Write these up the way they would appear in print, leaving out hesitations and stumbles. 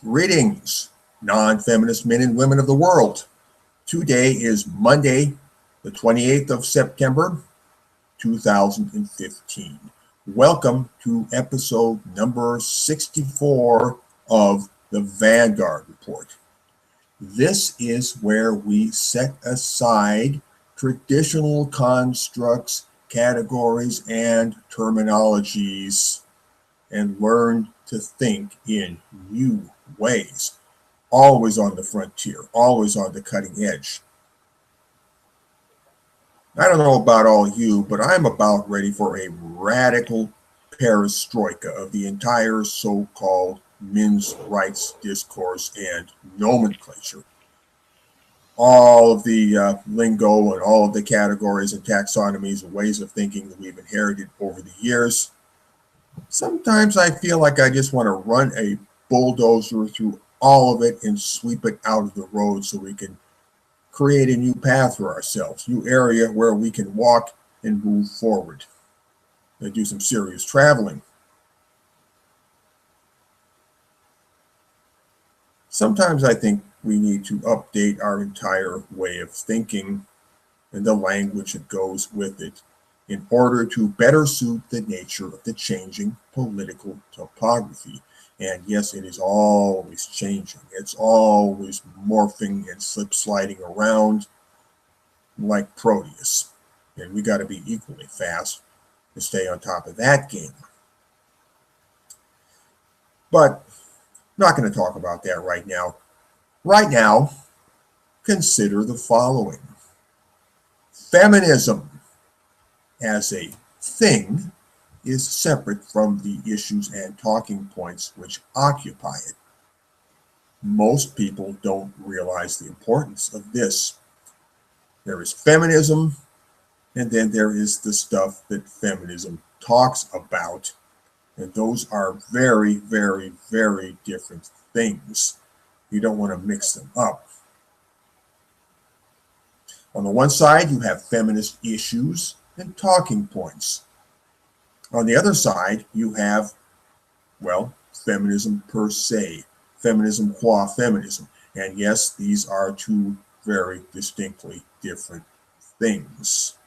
Greetings, non-feminist men and women of the world. Today is Monday, the 28th of September, 2015. Welcome to episode number 64 of the Vanguard Report. This is where we set aside traditional constructs, categories, and terminologies and learn to think in new ways. Always on the frontier, always on the cutting edge. I don't know about all you, but I'm about ready for a radical perestroika of the entire so-called men's rights discourse and nomenclature. All of the lingo and all of the categories and taxonomies and ways of thinking that we've inherited over the years. Sometimes I feel like I just want to run a bulldozer through all of it and sweep it out of the road so we can create a new path for ourselves, new area where we can walk and move forward and do some serious traveling. Sometimes I think we need to update our entire way of thinking and the language that goes with it in order to better suit the nature of the changing political topography. And yes, it is always changing. It's always morphing and slip-sliding around like Proteus. And we got to be equally fast to stay on top of that game. But I'm not going to talk about that right now. Right now, consider the following. Feminism as a thing is separate from the issues and talking points which occupy it. Most people don't realize the importance of this. There is feminism, and then there is the stuff that feminism talks about. And those are very, very, very different things. You don't want to mix them up. On the one side, you have feminist issues and talking points. On the other side, you have, well, feminism per se, feminism qua feminism. And yes, these are two very distinctly different things.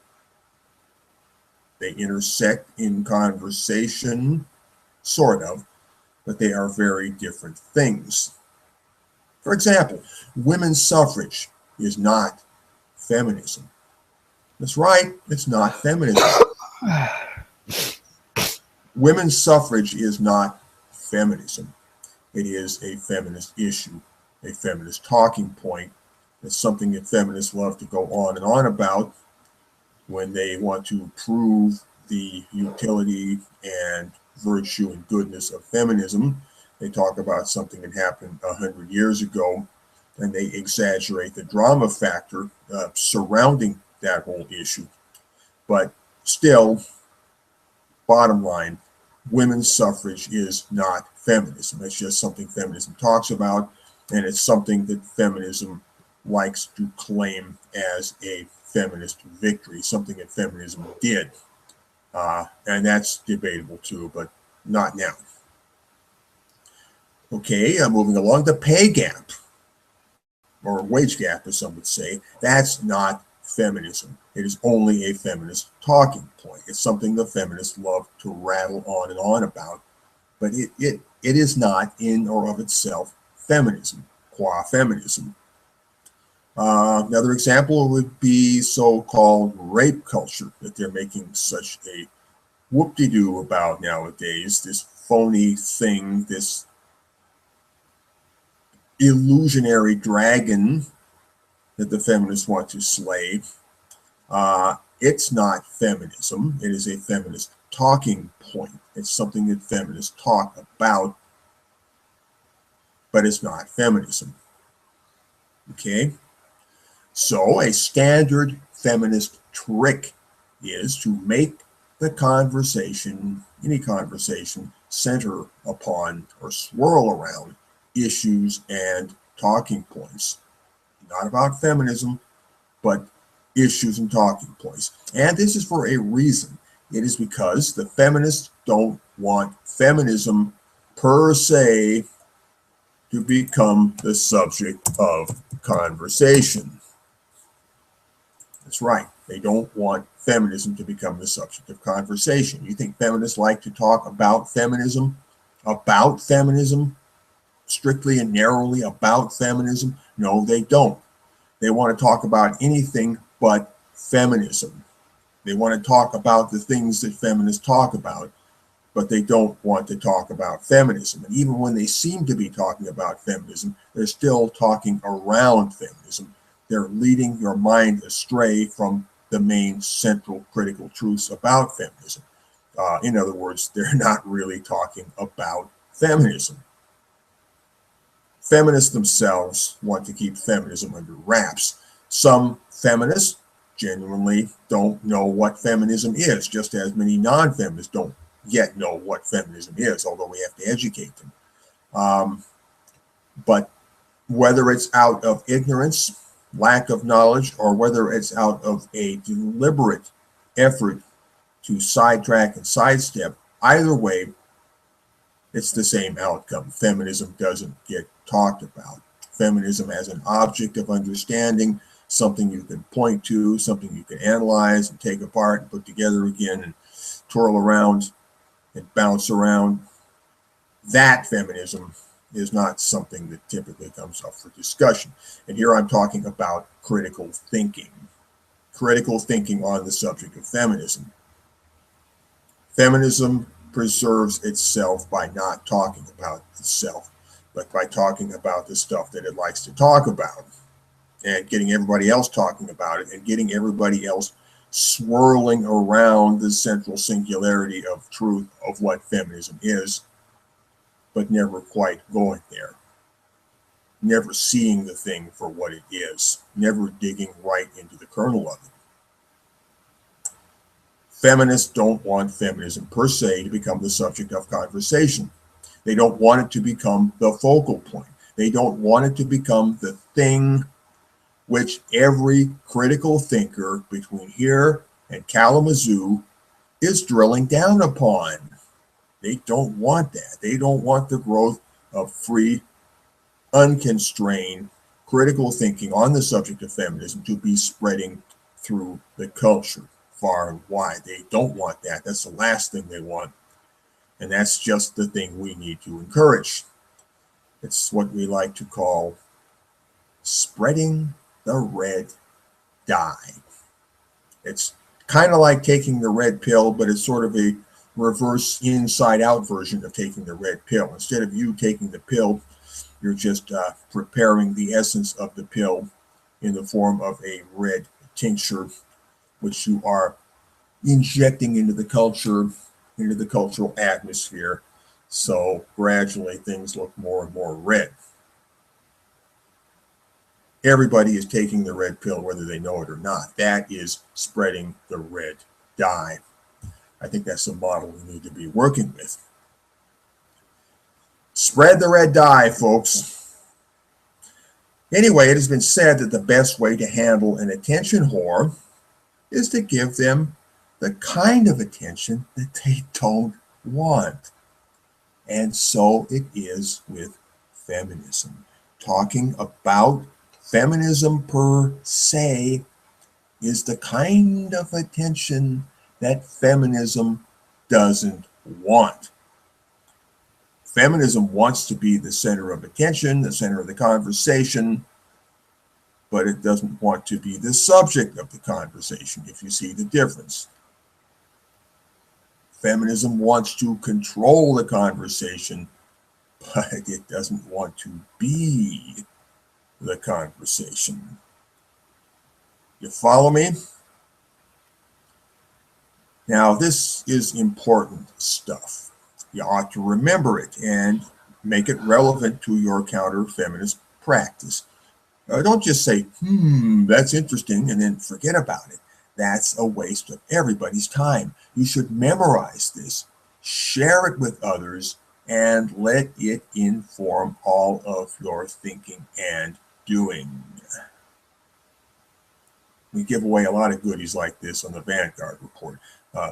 They intersect in conversation, sort of, but they are very different things. For example, women's suffrage is not feminism. That's right, it's not feminism. Women's suffrage is not feminism. It is a feminist issue, a feminist talking point. It's something that feminists love to go on and on about when they want to prove the utility and virtue and goodness of feminism. They talk about something that happened 100 years ago, and they exaggerate the drama factor surrounding that whole issue. But still, bottom line, women's suffrage is not feminism. It's just something feminism talks about, and it's something that feminism likes to claim as a feminist victory, something that feminism did. And that's debatable too, but not now. Okay, moving along, the pay gap, or wage gap, as some would say, that's not feminism. It is only a feminist talking point. It's something the feminists love to rattle on and on about, but it is not in or of itself feminism, qua feminism. Another example would be so-called rape culture that they're making such a whoop-de-doo about nowadays, this phony thing, this illusionary dragon that the feminists want to slay. It's not feminism. It is a feminist talking point. It's something that feminists talk about, but it's not feminism. Okay? So a standard feminist trick is to make the conversation, any conversation, center upon or swirl around issues and talking points. Not about feminism, but issues and talking points. And this is for a reason. It is because the feminists don't want feminism per se to become the subject of conversation. That's right. They don't want feminism to become the subject of conversation. You think feminists like to talk about feminism, strictly and narrowly about feminism? No, they don't. They want to talk about anything but feminism. They want to talk about the things that feminists talk about, but they don't want to talk about feminism. And even when they seem to be talking about feminism, they're still talking around feminism. They're leading your mind astray from the main central critical truths about feminism. In other words, they're not really talking about feminism. Feminists themselves want to keep feminism under wraps. Some feminists genuinely don't know what feminism is, just as many non-feminists don't yet know what feminism is, although we have to educate them. But whether it's out of ignorance, lack of knowledge, or whether it's out of a deliberate effort to sidetrack and sidestep, either way, it's the same outcome. Feminism doesn't get talked about. Feminism as an object of understanding, something you can point to, something you can analyze and take apart and put together again and twirl around and bounce around. That feminism is not something that typically comes up for discussion. And here I'm talking about critical thinking on the subject of feminism. Feminism preserves itself by not talking about itself, but by talking about the stuff that it likes to talk about and getting everybody else talking about it and getting everybody else swirling around the central singularity of truth of what feminism is, but never quite going there, never seeing the thing for what it is, never digging right into the kernel of it. Feminists don't want feminism per se to become the subject of conversation. They don't want it to become the focal point. They don't want it to become the thing which every critical thinker between here and Kalamazoo is drilling down upon. They don't want that. They don't want the growth of free, unconstrained, critical thinking on the subject of feminism to be spreading through the culture far and wide. They don't want that. That's the last thing they want. And that's just the thing we need to encourage. It's what we like to call spreading the red dye. It's kind of like taking the red pill, but it's sort of a reverse inside out version of taking the red pill. Instead of you taking the pill, you're just preparing the essence of the pill in the form of a red tincture, which you are injecting into the culture, into the cultural atmosphere. So gradually things look more and more red. Everybody is taking the red pill, whether they know it or not. That is spreading the red dye. I think that's the model we need to be working with. Spread the red dye, folks. Anyway, it has been said that the best way to handle an attention whore is to give them the kind of attention that they don't want. And so it is with feminism. Talking about feminism per se is the kind of attention that feminism doesn't want. Feminism wants to be the center of attention, the center of the conversation, but it doesn't want to be the subject of the conversation, if you see the difference. Feminism wants to control the conversation, but it doesn't want to be the conversation. You follow me? Now, this is important stuff. You ought to remember it and make it relevant to your counter-feminist practice. Don't just say, that's interesting, and then forget about it. That's a waste of everybody's time. You should memorize this, share it with others, and let it inform all of your thinking and doing. We give away a lot of goodies like this on the Vanguard report.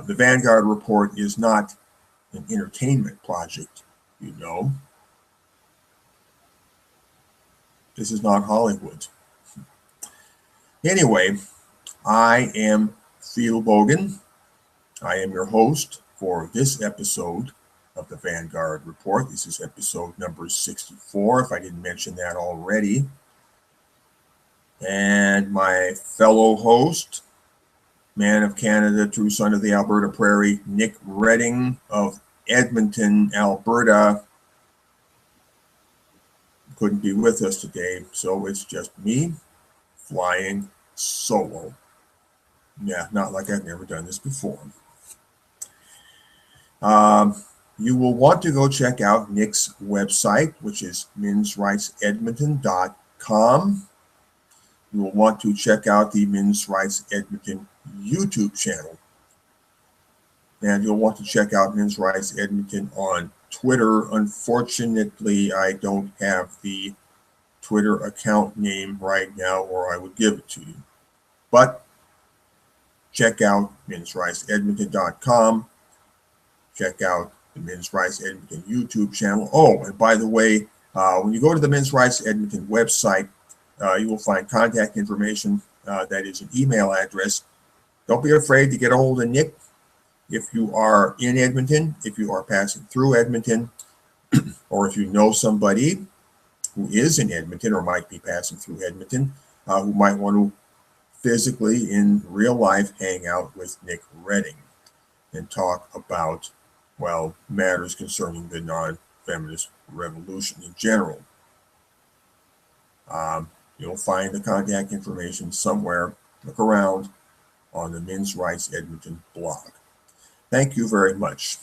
The Vanguard report is not an entertainment project, you know. This is not Hollywood. Anyway, I am Fidelbogen. I am your host for this episode of the Vanguard Report. This is episode number 64, if I didn't mention that already. And my fellow host, man of Canada, true son of the Alberta Prairie, Nick Redding of Edmonton, Alberta, couldn't be with us today, so it's just me flying solo. Yeah, not like I've never done this before. You will want to go check out Nick's website, which is mensrightsedmonton.com. You will want to check out the Men's Rights Edmonton YouTube channel. And you'll want to check out Men's Rights Edmonton on Twitter. Unfortunately, I don't have the Twitter account name right now, or I would give it to you. But check out mensrightsedmonton.com. Check out the Men's Rights Edmonton YouTube channel. Oh, and by the way, when you go to the Men's Rights Edmonton website, you will find contact information. That is an email address. Don't be afraid to get a hold of Nick if you are in Edmonton, if you are passing through Edmonton, or if you know somebody who is in Edmonton or might be passing through Edmonton, who might want to physically, in real life, hang out with Nick Redding and talk about, well, matters concerning the non-feminist revolution in general. You'll find the contact information somewhere. Look around on the Men's Rights Edmonton blog. Thank you very much.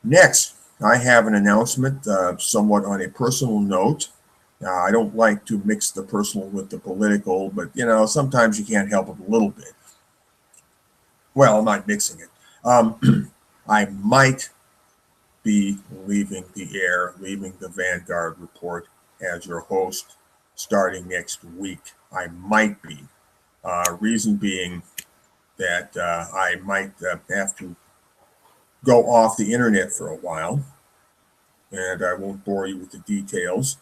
Next, I have an announcement, somewhat on a personal note. I don't like to mix the personal with the political, but sometimes you can't help it a little bit. Well, I'm not mixing it. I might be leaving the Vanguard Report as your host starting next week. I might be. Reason being that I might have to go off the internet for a while, and I won't bore you with the details,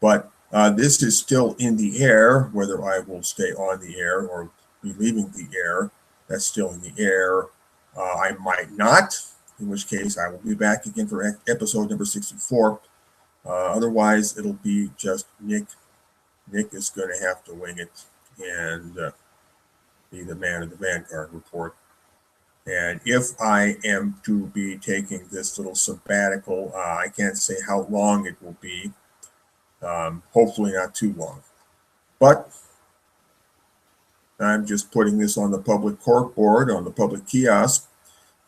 but this is still in the air. Whether I will stay on the air or be leaving the air, that's still in the air. I might not, in which case I will be back again for episode number 64. Otherwise, it'll be just Nick. Nick is going to have to wing it and be the man of the Vanguard Report. And if I am to be taking this little sabbatical, I can't say how long it will be. Hopefully not too long. But I'm just putting this on the public corkboard, on the public kiosk,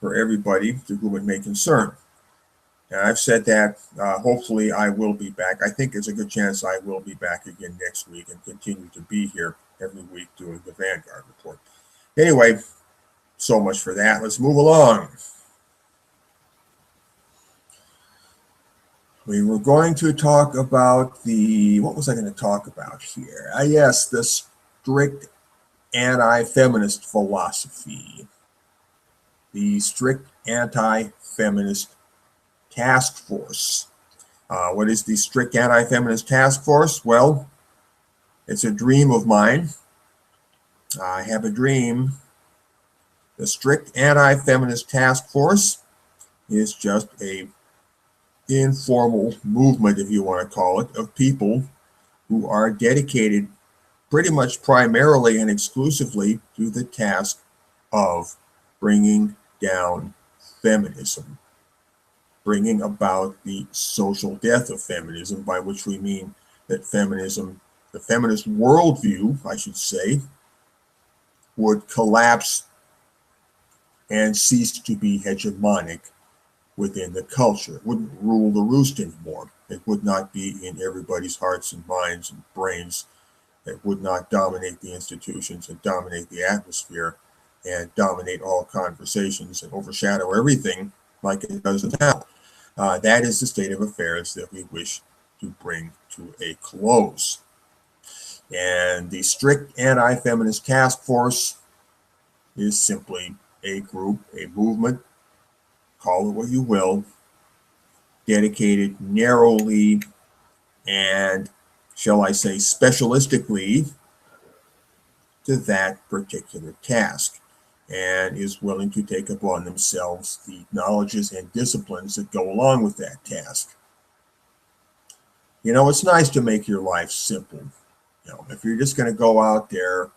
for everybody to whom it may concern. And I've said that hopefully I will be back. I think there's a good chance I will be back again next week and continue to be here every week doing the Vanguard Report. Anyway, so much for that. Let's move along. We were going to talk about what was I going to talk about here? Yes, the strict anti-feminist philosophy. The strict anti-feminist task force. What is the strict anti-feminist task force? Well, it's a dream of mine. I have a dream. The strict anti-feminist task force is just a informal movement, if you want to call it, of people who are dedicated pretty much primarily and exclusively to the task of bringing down feminism, bringing about the social death of feminism, by which we mean that feminism, the feminist worldview, I should say, would collapse and cease to be hegemonic within the culture. It wouldn't rule the roost anymore. It would not be in everybody's hearts and minds and brains. It would not dominate the institutions and dominate the atmosphere and dominate all conversations and overshadow everything like it does now. That is the state of affairs that we wish to bring to a close. And the strict anti-feminist task force is simply a group, a movement, call it what you will, dedicated narrowly and shall I say, specialistically to that particular task, and is willing to take upon themselves the knowledges and disciplines that go along with that task. You know, it's nice to make your life simple. You know, if you're just going to go out there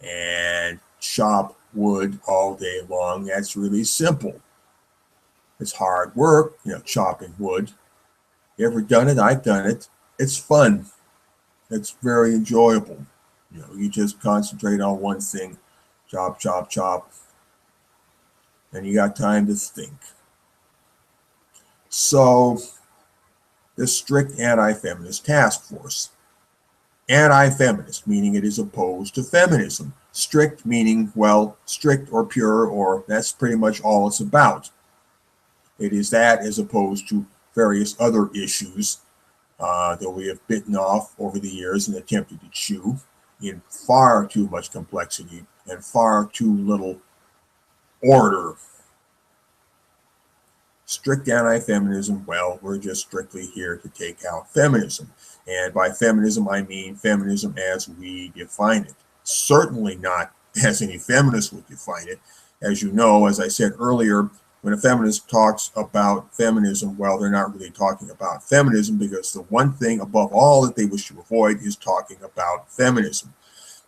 and chop wood all day long, that's really simple. It's hard work, you know, chopping wood. You ever done it? I've done it. It's fun. It's very enjoyable. You know, you just concentrate on one thing, chop, chop, chop, and you got time to think. So, the strict anti-feminist task force. Anti-feminist, meaning it is opposed to feminism. Strict meaning, well, strict or pure, or that's pretty much all it's about. It is that as opposed to various other issues that we have bitten off over the years and attempted to chew in far too much complexity and far too little order. Strict anti-feminism, well, we're just strictly here to take out feminism. And by feminism, I mean feminism as we define it. Certainly not as any feminist would define it. As you know, as I said earlier, when a feminist talks about feminism, well, they're not really talking about feminism, because the one thing above all that they wish to avoid is talking about feminism.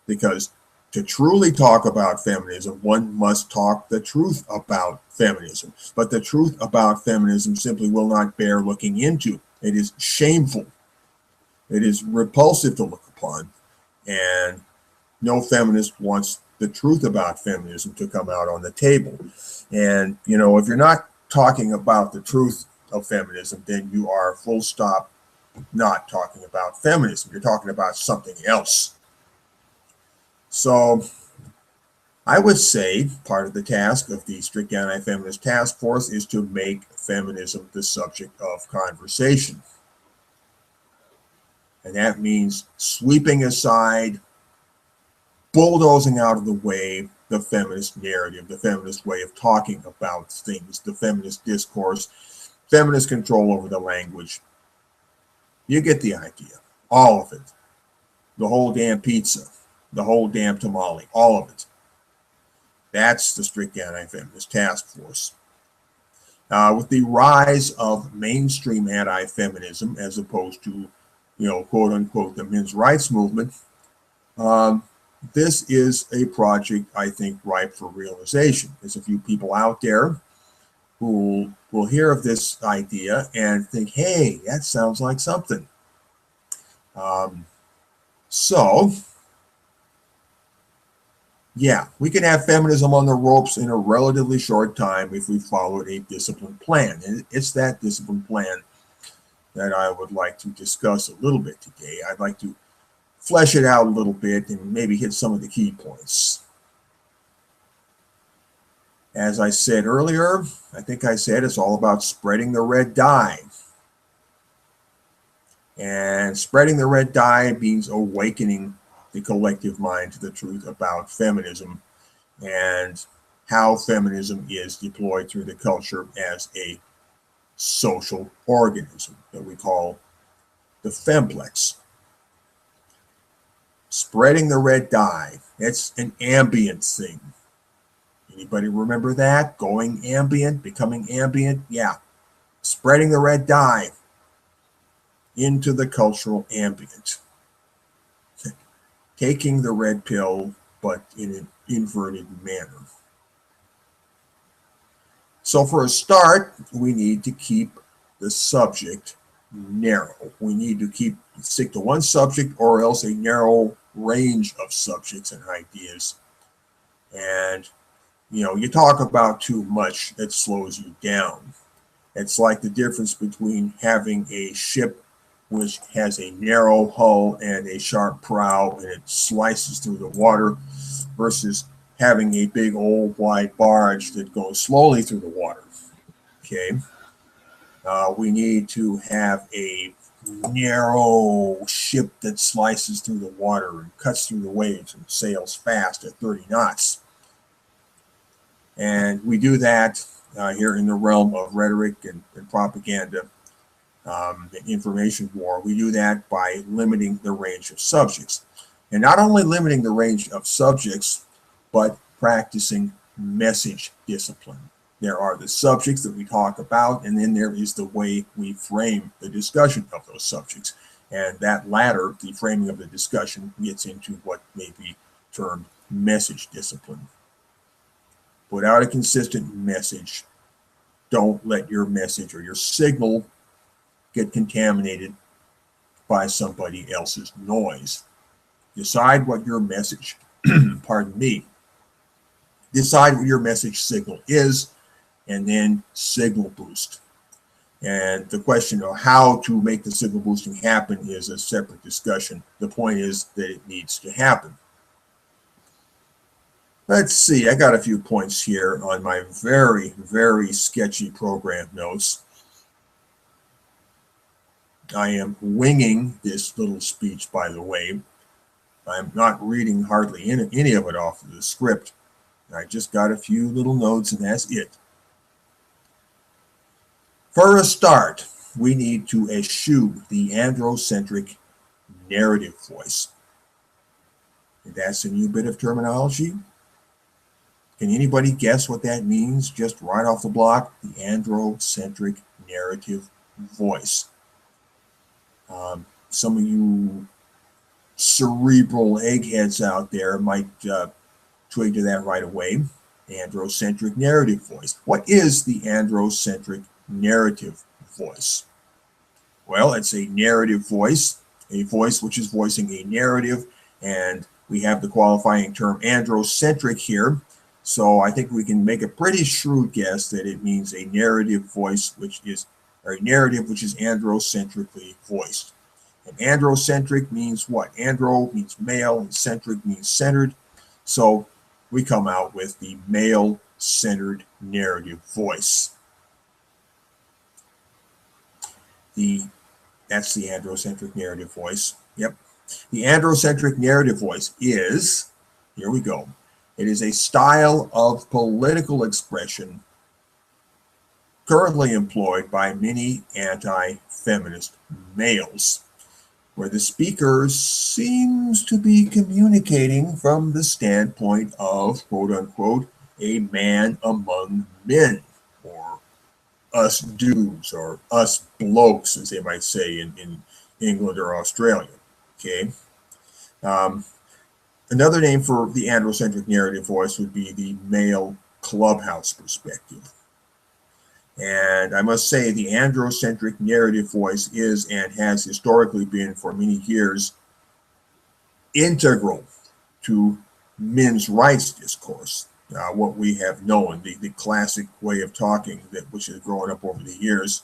Because to truly talk about feminism, one must talk the truth about feminism. But the truth about feminism simply will not bear looking into. It is shameful. It is repulsive to look upon. And no feminist wants the truth about feminism to come out on the table. And, you know, if you're not talking about the truth of feminism, then you are full stop not talking about feminism. You're talking about something else. So I would say part of the task of the strict anti-feminist task force is to make feminism the subject of conversation. And that means sweeping aside, bulldozing out of the way the feminist narrative, the feminist way of talking about things, the feminist discourse, feminist control over the language. You get the idea. All of it. The whole damn pizza. The whole damn tamale. All of it. That's the strict anti-feminist task force. With the rise of mainstream anti-feminism, as opposed to, you know, quote unquote, the men's rights movement, this is a project, I think, ripe for realization. There's a few people out there who will hear of this idea and think, hey, that sounds like something. So, yeah, we can have feminism on the ropes in a relatively short time if we followed a disciplined plan. And it's that disciplined plan that I would like to discuss a little bit today. I'd like to flesh it out a little bit and maybe hit some of the key points. As I said earlier, I think I said it's all about spreading the red dye. And spreading the red dye means awakening the collective mind to the truth about feminism and how feminism is deployed through the culture as a social organism that we call the femplex. Spreading the red dye, it's an ambient thing. Anybody remember that? Going ambient, becoming ambient? Yeah. Spreading the red dye into the cultural ambient. Taking the red pill, but in an inverted manner. So for a start, we need to keep the subject narrow. We need to stick to one subject, or else a narrow range of subjects and ideas. And, you know, you talk about too much, that slows you down. It's like the difference between having a ship which has a narrow hull and a sharp prow and it slices through the water, versus having a big old wide barge that goes slowly through the water. Okay. We need to have a narrow ship that slices through the water and cuts through the waves and sails fast at 30 knots. And we do that here in the realm of rhetoric and propaganda the information war. We do that by limiting the range of subjects. And not only limiting the range of subjects, but practicing message discipline. There are the subjects that we talk about, and then there is the way we frame the discussion of those subjects. And that latter, the framing of the discussion, gets into what may be termed message discipline. Put out a consistent message. Don't let your message or your signal get contaminated by somebody else's noise. Decide what your message, pardon me, decide what your message signal is, and then signal boost. And the question of how to make the signal boosting happen is a separate discussion. The point is that it needs to happen. Let's see, I got a few points here on my very, very sketchy program notes. I am winging this little speech, by the way. I'm not reading hardly any of it off of the script. I just got a few little notes, and that's it. For a start, we need to eschew the androcentric narrative voice. That's a new bit of terminology. Can anybody guess what that means just right off the block? The androcentric narrative voice. Some of you cerebral eggheads out there might twig to that right away. Androcentric narrative voice. What is the androcentric narrative voice? Well, it's a narrative voice, a voice which is voicing a narrative, and we have the qualifying term androcentric here. So I think we can make a pretty shrewd guess that it means a narrative voice which is, or a narrative which is androcentrically voiced. And androcentric means what? Andro means male and centric means centered. So we come out with the male-centered narrative voice. That's the androcentric narrative voice. Yep. The androcentric narrative voice is, here we go, it is a style of political expression currently employed by many anti-feminist males, where the speaker seems to be communicating from the standpoint of, quote unquote, a man among men, or us dudes, or us blokes, as they might say in England or Australia. Okay. Another name for the androcentric narrative voice would be the male clubhouse perspective. And I must say the androcentric narrative voice is and has historically been for many years integral to men's rights discourse. What we have known, the classic way of talking which has grown up over the years,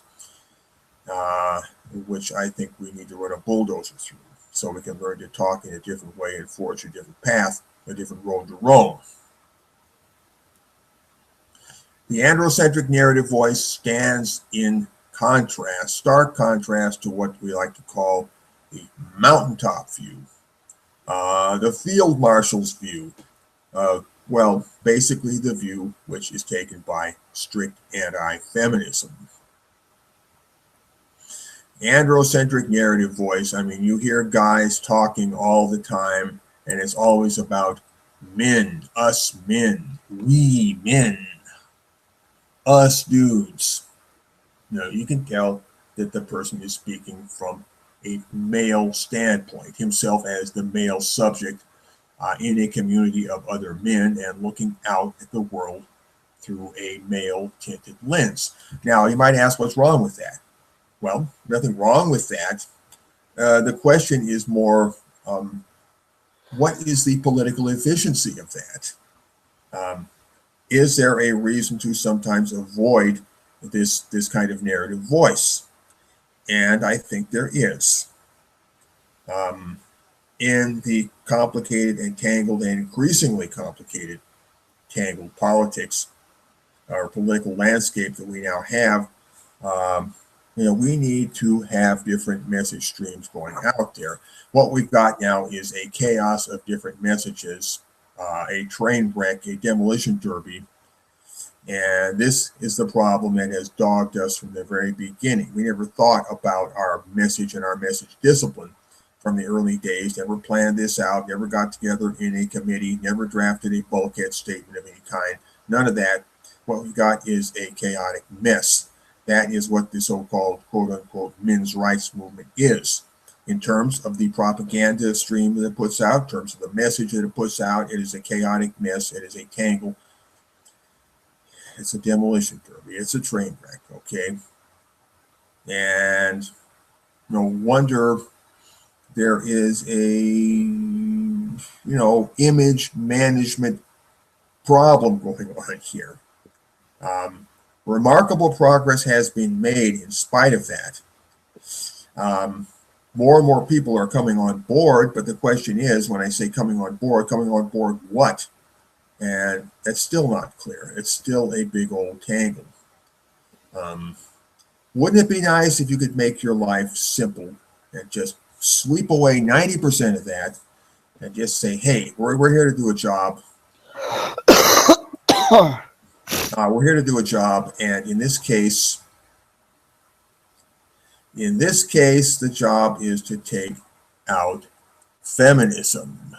which I think we need to run a bulldozer through so we can learn to talk in a different way and forge a different path, a different road to roam. The androcentric narrative voice stands in contrast, stark contrast to what we like to call the mountaintop view, the field marshal's view, well, basically the view which is taken by strict anti-feminism. Androcentric narrative voice, I mean, you hear guys talking all the time, and it's always about men, us men, we men, us dudes. No, you can tell that the person is speaking from a male standpoint, himself as the male subject in a community of other men and looking out at the world through a male tinted lens. Now, you might ask, what's wrong with that? Well, nothing wrong with that. The question is more, what is the political efficiency of that? Is there a reason to sometimes avoid this kind of narrative voice? And I think there is. In the complicated and tangled and increasingly complicated, tangled politics or political landscape that we now have, we need to have different message streams going out there. What we've got now is a chaos of different messages, a train wreck, a demolition derby And this is the problem that has dogged us from the very beginning. We never thought about our message and our message discipline from the early days, never planned this out, never got together in a committee, never drafted a bulkhead statement of any kind. None of that. What we got is a chaotic mess. That is what the so-called quote-unquote men's rights movement is. In terms of the propaganda stream that it puts out, in terms of the message that it puts out, it is a chaotic mess. It is a tangle. It's a demolition derby. It's a train wreck, okay? And no wonder there is a, image management problem going on here. Remarkable progress has been made in spite of that. More and more people are coming on board, but the question is, when I say coming on board what? And that's still not clear. It's still a big old tangle. Wouldn't it be nice if you could make your life simple and just sweep away 90% of that and just say, hey, we're here to do a job. We're here to do a job, and in this case, the job is to take out feminism.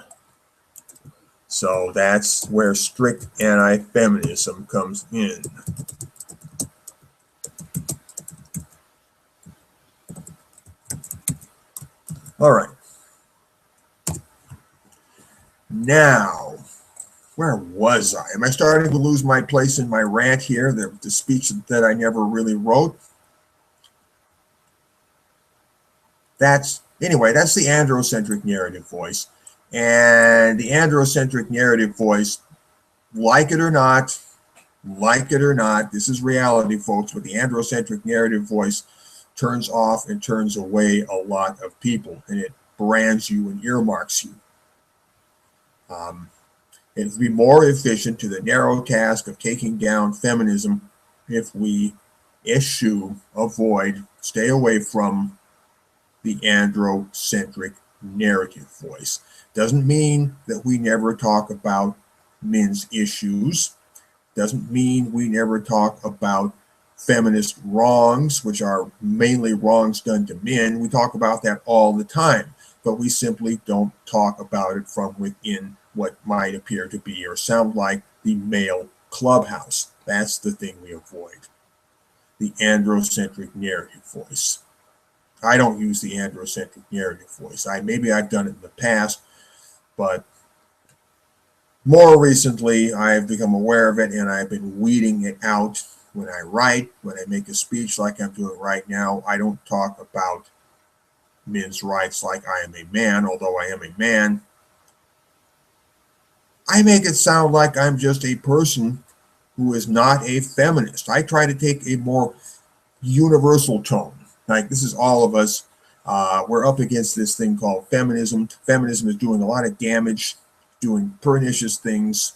So that's where strict anti-feminism comes in. All right. Now, where was I? Am I starting to lose my place in my rant here, the speech that I never really wrote? That's the androcentric narrative voice. And the androcentric narrative voice, like it or not, this is reality, folks, but the androcentric narrative voice turns off and turns away a lot of people, and it brands you and earmarks you. It would be more efficient to the narrow task of taking down feminism if we stay away from the androcentric narrative voice. Doesn't mean that we never talk about men's issues. Doesn't mean we never talk about feminist wrongs, which are mainly wrongs done to men. We talk about that all the time, but we simply don't talk about it from within what might appear to be or sound like the male clubhouse. That's the thing we avoid. The androcentric narrative voice. I don't use the androcentric narrative voice. Maybe I've done it in the past, but more recently I've become aware of it, and I've been weeding it out when I write, when I make a speech like I'm doing right now. I don't talk about men's rights like I am a man, although I am a man. I make it sound like I'm just a person who is not a feminist. I try to take a more universal tone. Like, this is all of us. We're up against this thing called feminism. Feminism is doing a lot of damage, doing pernicious things,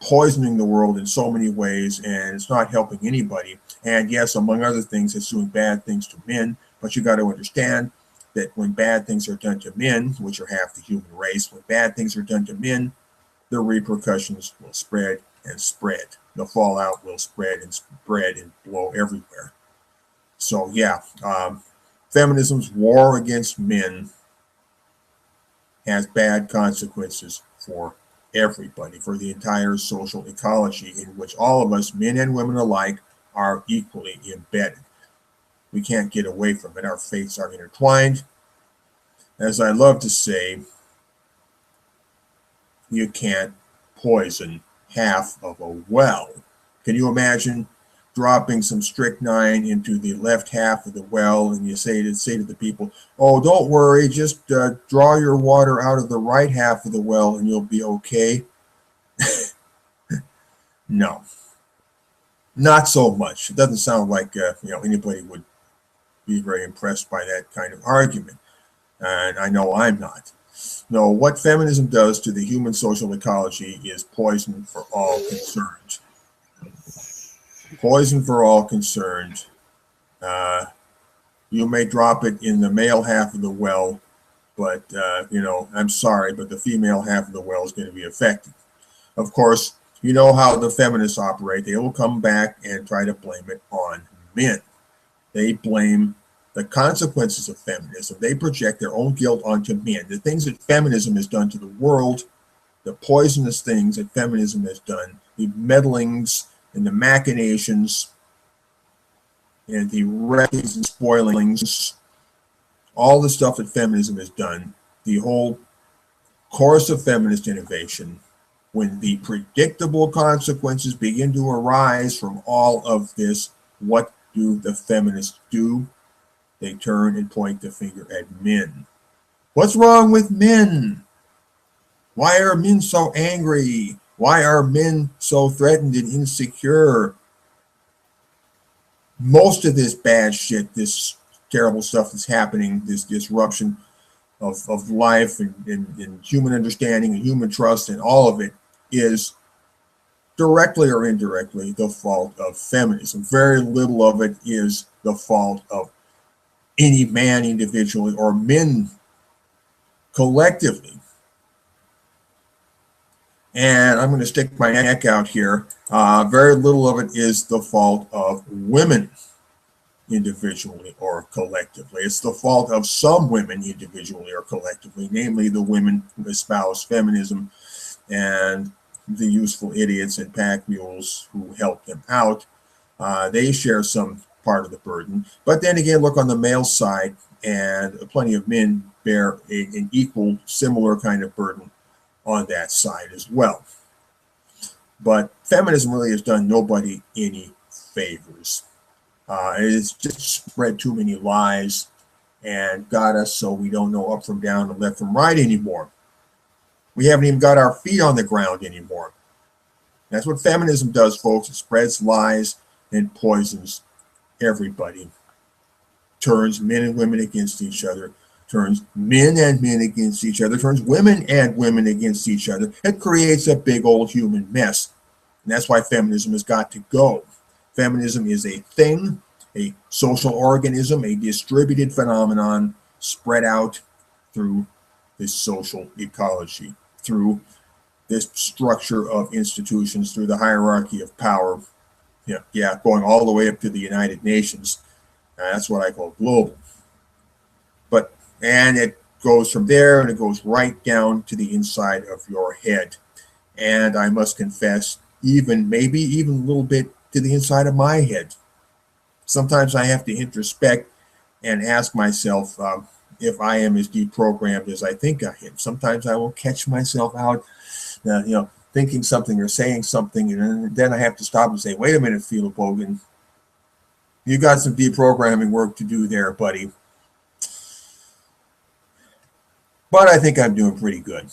poisoning the world in so many ways, and it's not helping anybody. And yes, among other things, it's doing bad things to men. But you got to understand that when bad things are done to men, which are half the human race, when bad things are done to men, the repercussions will spread and spread. The fallout will spread and blow everywhere. So yeah, feminism's war against men has bad consequences for everybody, for the entire social ecology in which all of us, men and women alike, are equally embedded. We can't get away from it. Our fates are intertwined. As I love to say, you can't poison half of a well. Can you imagine dropping some strychnine into the left half of the well, and you say to the people, oh, don't worry, just draw your water out of the right half of the well and you'll be okay? No, not so much. It doesn't sound like anybody would be very impressed by that kind of argument, and I know I'm not. No, what feminism does to the human social ecology is poison for all concerned. Poison for all concerned. You may drop it in the male half of the well, but I'm sorry, but the female half of the well is going to be affected. Of course, You know how the feminists operate. They will come back and try to blame it on men. They blame the consequences of feminism. They project their own guilt onto men. The things that feminism has done to the world, the poisonous things that feminism has done, the meddlings and the machinations and the wreckings and spoilings, all the stuff that feminism has done, the whole course of feminist innovation, when the predictable consequences begin to arise from all of this, what do the feminists do? They turn and point the finger at men. What's wrong with men? Why are men so angry? Why are men so threatened and insecure? Most of this bad shit, this terrible stuff that's happening, this disruption of life and human understanding and human trust and all of it is directly or indirectly the fault of feminism. Very little of it is the fault of any man individually or men collectively. And I'm going to stick my neck out here. Very little of it is the fault of women individually or collectively. It's the fault of some women individually or collectively, namely the women who espouse feminism and the useful idiots and pack mules who help them out. They share some part of the burden. But then again, look on the male side, and plenty of men bear an equal, similar kind of burden on that side as well. But feminism really has done nobody any favors. It's just spread too many lies and got us so we don't know up from down and left from right anymore. We haven't even got our feet on the ground anymore. That's what feminism does, folks. It spreads lies and poisons everybody. Turns men and women against each other. Turns men and men against each other. Turns women and women against each other. It creates a big old human mess. And that's why feminism has got to go. Feminism is a thing, a social organism, a distributed phenomenon spread out through this social ecology, through this structure of institutions, through the hierarchy of power, going all the way up to the United Nations. That's what I call global. And it goes from there and it goes right down to the inside of your head. And I must confess, maybe even a little bit to the inside of my head. Sometimes I have to introspect and ask myself if I am as deprogrammed as I think I am. Sometimes I will catch myself out, thinking something or saying something, and then I have to stop and say, wait a minute, Fidelbogen, you got some deprogramming work to do there, buddy. But I think I'm doing pretty good.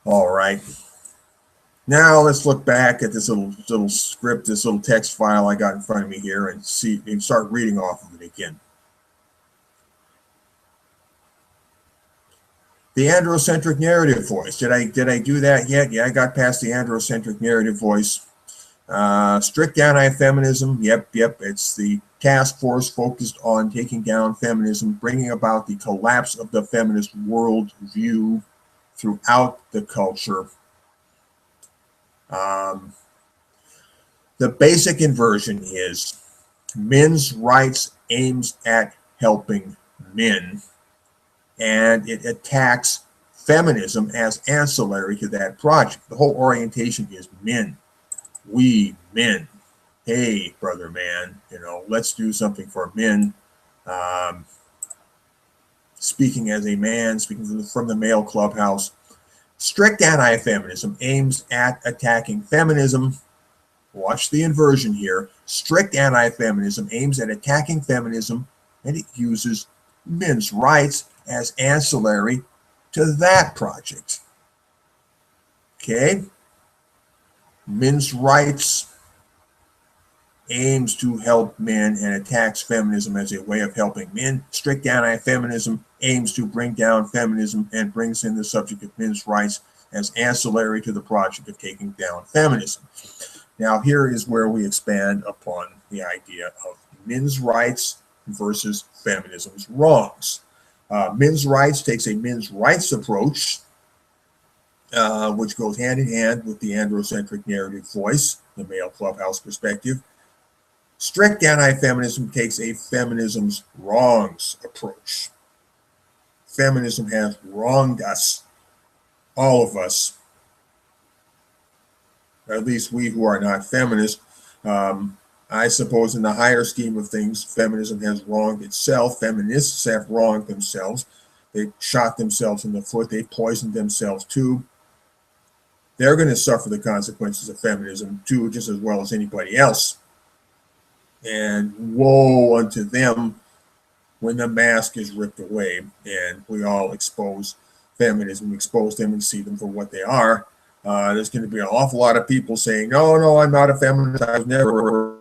All right. Now let's look back at this little script, this little text file I got in front of me here, and start reading off of it again. The androcentric narrative voice. Did I do that yet? Yeah, I got past the androcentric narrative voice. Strict anti-feminism. Yep. It's the task force focused on taking down feminism, bringing about the collapse of the feminist worldview throughout the culture. The basic inversion is men's rights aims at helping men, and it attacks feminism as ancillary to that project. The whole orientation is men. We men. Hey, brother man, let's do something for men. Speaking as a man, speaking from the male clubhouse. Strict anti-feminism aims at attacking feminism. Watch the inversion here. Strict anti-feminism aims at attacking feminism, and it uses men's rights as ancillary to that project. Okay? Men's rights aims to help men and attacks feminism as a way of helping men. Strict anti-feminism aims to bring down feminism and brings in the subject of men's rights as ancillary to the project of taking down feminism. Now, here is where we expand upon the idea of men's rights versus feminism's wrongs. Men's rights takes a men's rights approach which goes hand in hand with the androcentric narrative voice, the male clubhouse perspective. Strict anti-feminism takes a feminism's wrongs approach. Feminism has wronged us, all of us, or at least we who are not feminists. I suppose in the higher scheme of things, feminism has wronged itself. Feminists have wronged themselves. They shot themselves in the foot. They poisoned themselves too. They're going to suffer the consequences of feminism too, just as well as anybody else. And woe unto them when the mask is ripped away and we all expose feminism, expose them and see them for what they are. There's going to be an awful lot of people saying, no, no, I'm not a feminist. I was never.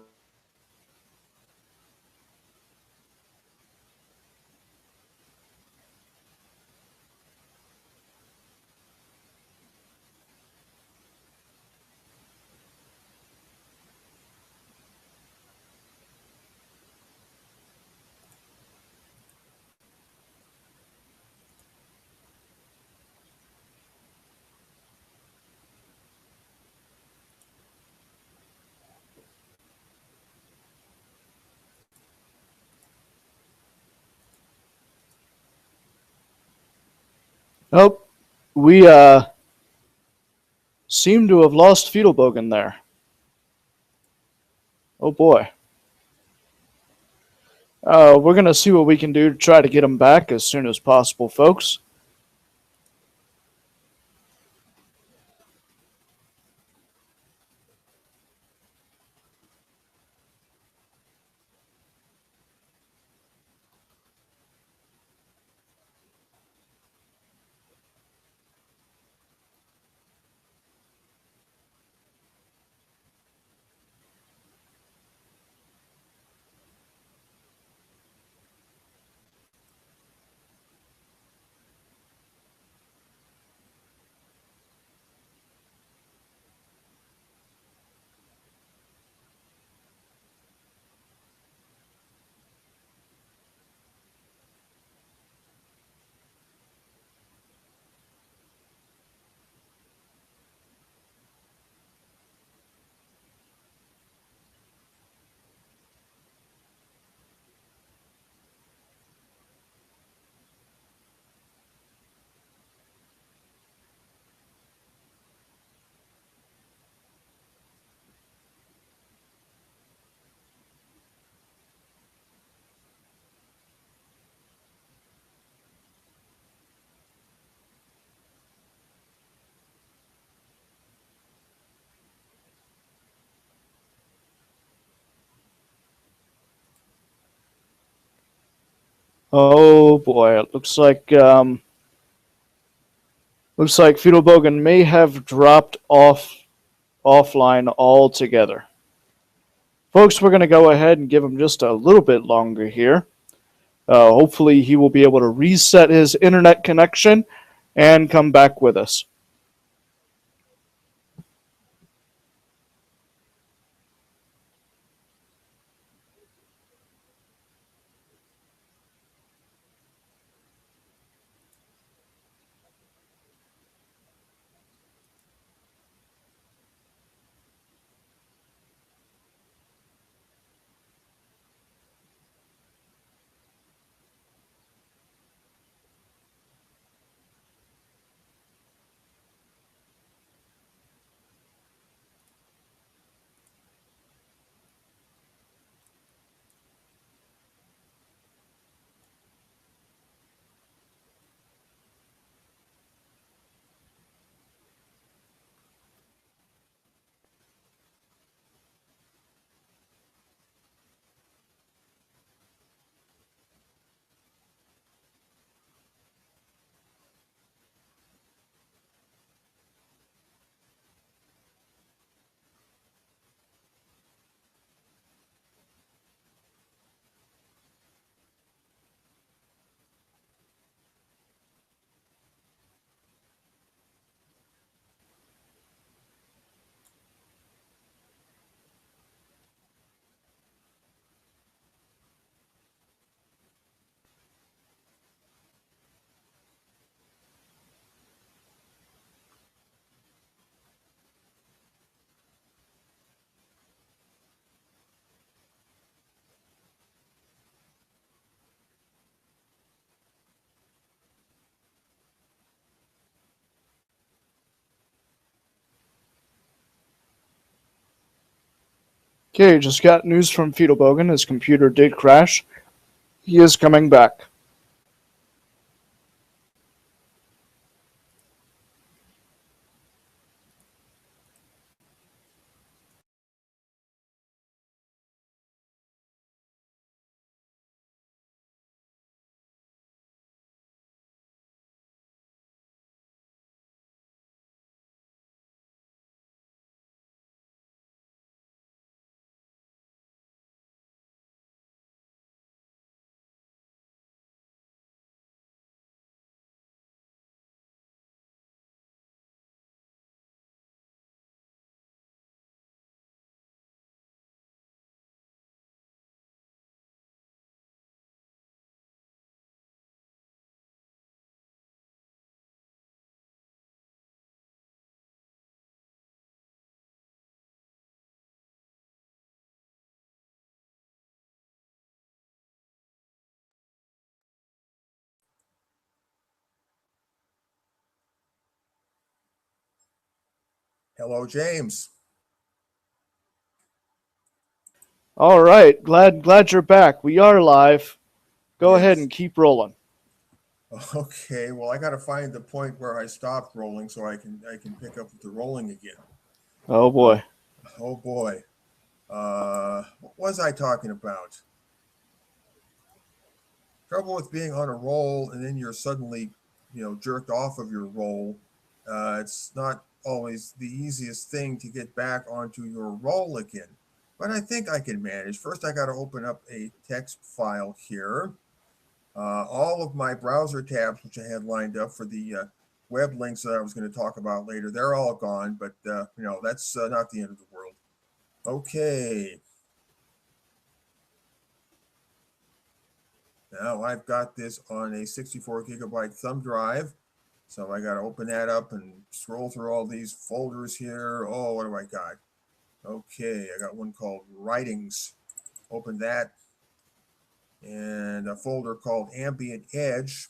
Oh, we seem to have lost Fidelbogen there. Oh boy. We're going to see what we can do to try to get him back as soon as possible, folks. Oh boy, it looks like Fidelbogen may have dropped offline altogether. Folks, we're going to go ahead and give him just a little bit longer here. Hopefully, he will be able to reset his internet connection and come back with us. Okay, just got news from Fidelbogen. His computer did crash. He is coming back. Hello, James. All right, glad you're back. We are live. Go ahead Yes. and keep rolling. Okay. Well, I got to find the point where I stopped rolling so I can pick up the rolling again. Oh Uh, boy. oh boy. What was I talking about? Trouble with being on a roll and then you're suddenly, jerked off of your roll. It's not always the easiest thing to get back onto your roll again, but I think I can manage. First, I got to open up a text file here. All of my browser tabs, which I had lined up for the web links that I was going to talk about later, they're all gone, but that's not the end of the world. Okay. Now I've got this on a 64 gigabyte thumb drive. So I got to open that up and scroll through all these folders here. Oh, what do I got? Okay, I got one called Writings. Open that. And a folder called Ambient Edge,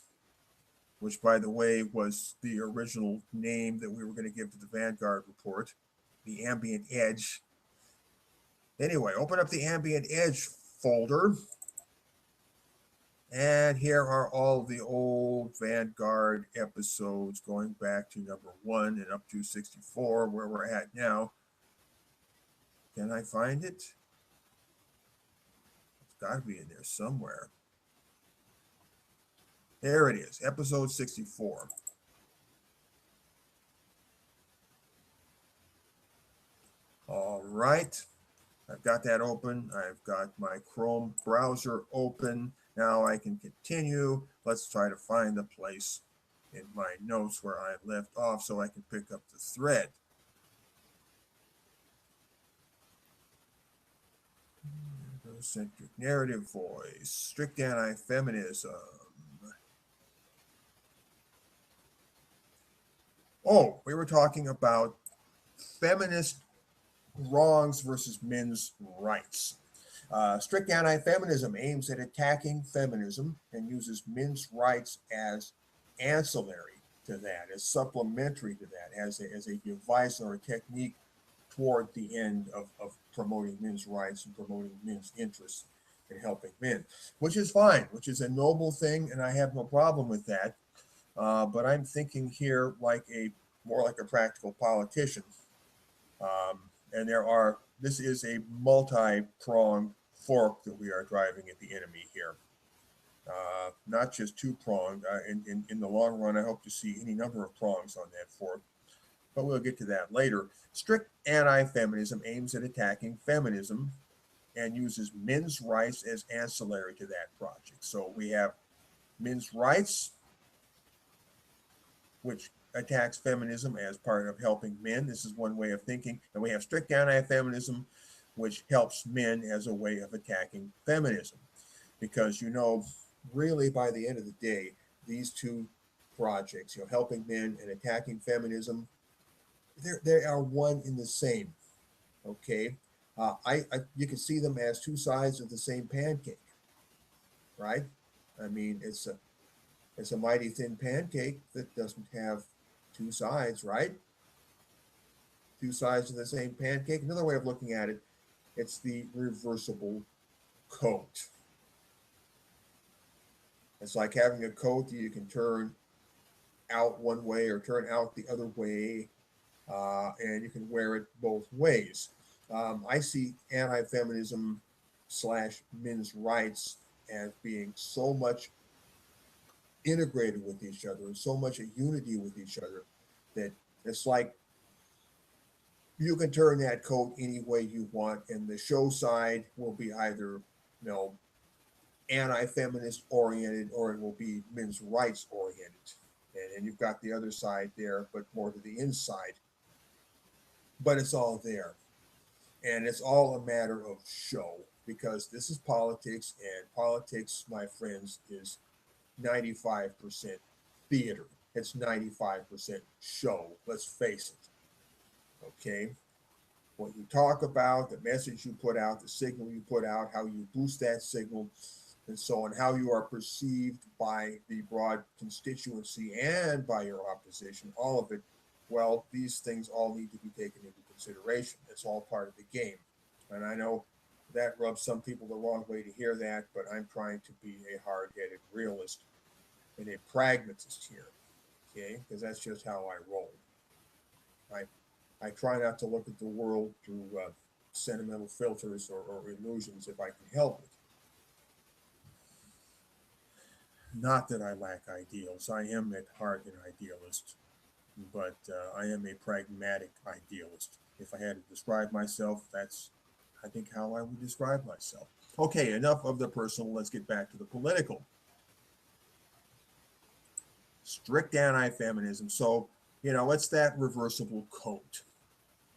which, by the way, was the original name that we were going to give to the Vanguard report. The Ambient Edge. Anyway, open up the Ambient Edge folder. And here are all the old Vanguard episodes going back to number 1 and up to 64, where we're at now. Can I find it? It's got to be in there somewhere. There it is, episode 64. All right. I've got that open. I've got my Chrome browser open. Now I can continue. Let's try to find the place in my notes where I left off so I can pick up the thread. Centric narrative voice, strict anti-feminism. Oh, we were talking about feminist wrongs versus men's rights. Strict anti-feminism aims at attacking feminism and uses men's rights as ancillary to that, as supplementary to that, as a device or a technique toward the end of promoting men's rights and promoting men's interests and helping men, which is fine, which is a noble thing, and I have no problem with that. But I'm thinking here like more like a practical politician. And this is a multi-pronged fork that we are driving at the enemy here. Not just two-pronged. In the long run, I hope to see any number of prongs on that fork, but we'll get to that later. Strict anti-feminism aims at attacking feminism and uses men's rights as ancillary to that project. So we have men's rights, which attacks feminism as part of helping men. This is one way of thinking. And we have strict anti-feminism, which helps men as a way of attacking feminism. Because, really by the end of the day, these two projects, helping men and attacking feminism, they are one in the same. Okay. You can see them as two sides of the same pancake, right? I mean, it's a mighty thin pancake that doesn't have two sides, right? Two sides of the same pancake. Another way of looking at it, It's the reversible coat. It's like having a coat that you can turn out one way or turn out the other way, and you can wear it both ways. I see anti-feminism slash men's rights as being so much integrated with each other and so much a unity with each other that it's like you can turn that coat any way you want, and the show side will be either anti-feminist oriented or it will be men's rights oriented, and you've got the other side there, but more to the inside. But it's all there, and it's all a matter of show because this is politics, and politics, my friends, is 95% theater. It's 95% show. Let's face it. Okay. What you talk about, the message you put out, the signal you put out, how you boost that signal, and so on, how you are perceived by the broad constituency and by your opposition, all of it. Well, these things all need to be taken into consideration. It's all part of the game. And I know that rubs some people the wrong way to hear that, but I'm trying to be a hard headed realist and a pragmatist here, okay? Because that's just how I roll. I I try not to look at the world through sentimental filters or illusions if I can help it. Not that I lack ideals. I am at heart an idealist, but I am a pragmatic idealist. If I had to describe myself, that's, I think, how I would describe myself. Okay, enough of the personal. Let's get back to the political. Strict anti-feminism. So, it's that reversible coat.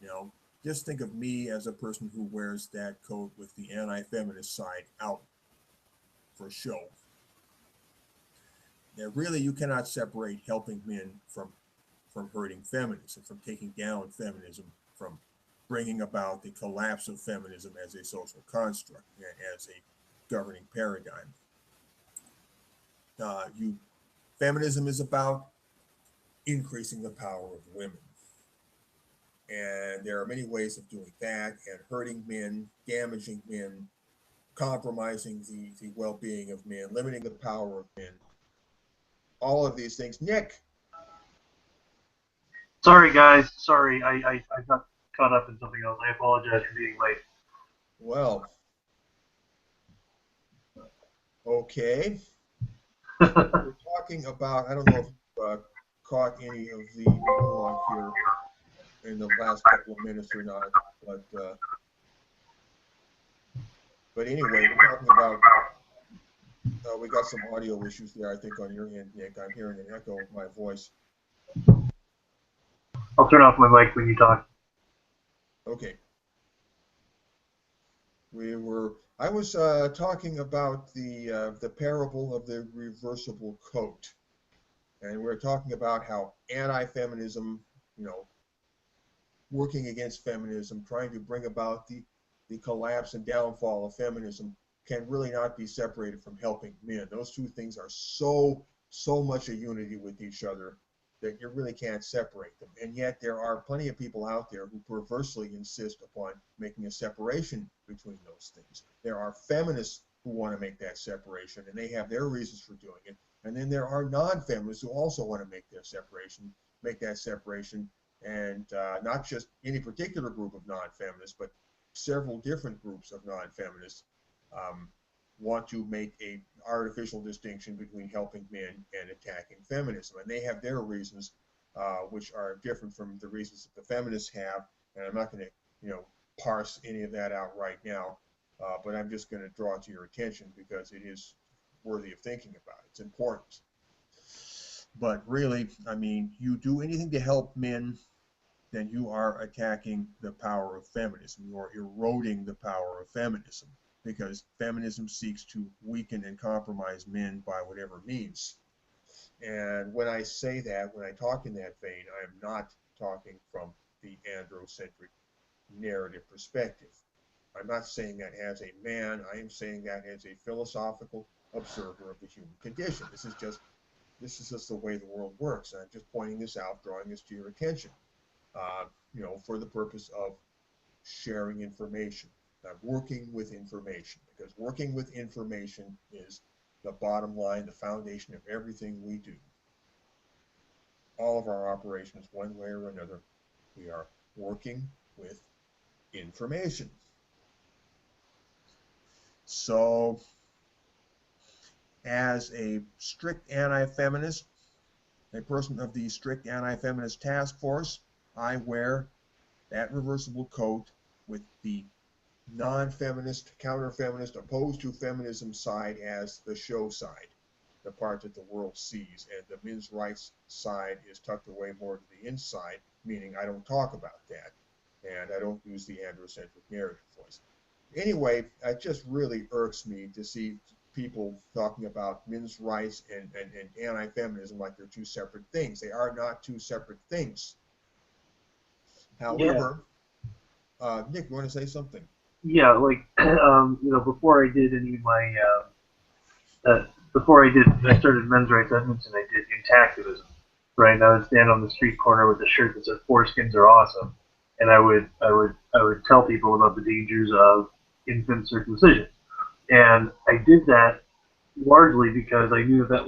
You know, just think of me as a person who wears that coat with the anti-feminist side out for show. Now, really, you cannot separate helping men from hurting feminism, from taking down feminism, from bringing about the collapse of feminism as a social construct, as a governing paradigm. You Feminism is about increasing the power of women. And there are many ways of doing that, and hurting men, damaging men, compromising the well being of men, limiting the power of men, all of these things. Nick, Sorry, guys. Sorry, I got caught up in something else. I apologize for being late. well, okay. We're talking about, I don't know if you caught any of the monologue here in the last couple of minutes or not, but anyway, we're talking about, we got some audio issues there, I think, on your end, Nick. I'm hearing an echo of my voice. I'll turn off my mic when you talk. Okay. I was talking about the parable of the reversible coat, and we're talking about how anti-feminism, you know, working against feminism, trying to bring about the collapse and downfall of feminism, can really not be separated from helping men. Those two things are so much a unity with each other that you really can't separate them. And yet there are plenty of people out there who perversely insist upon making a separation between those things. There are feminists who want to make that separation, and they have their reasons for doing it. And then there are non-feminists who also want to make that separation, and not just any particular group of non-feminists, but several different groups of non-feminists um, want to make a artificial distinction between helping men and attacking feminism, and they have their reasons, which are different from the reasons that the feminists have. And I'm not going to, parse any of that out right now, but I'm just going to draw it to your attention because it is worthy of thinking about. It's important. But really, I mean, you do anything to help men, then you are attacking the power of feminism. You are eroding the power of feminism, because feminism seeks to weaken and compromise men by whatever means. And when I say that, when I talk in that vein, I am not talking from the androcentric narrative perspective. I'm not saying that as a man. I am saying that as a philosophical observer of the human condition. This is just the way the world works. And I'm just pointing this out, drawing this to your attention, for the purpose of sharing information. working with information, because working with information is the bottom line, the foundation of everything we do. All of our operations, one way or another, we are working with information. So, as a strict anti-feminist, a person of the strict anti-feminist task force, I wear that reversible coat with the non-feminist, counter-feminist, opposed to feminism side as the show side, the part that the world sees, and the men's rights side is tucked away more to the inside, meaning I don't talk about that, and I don't use the androcentric narrative voice. Anyway, it just really irks me to see people talking about men's rights and anti-feminism like they're two separate things. They are not two separate things. However, Nick, you want to say something? Yeah, like before I did any of my I started men's rights Edmonton. I did Anti-Activism, right? I would stand on the street corner with a shirt that said "Foreskins are awesome," and I would tell people about the dangers of infant circumcision, and I did that largely because I knew that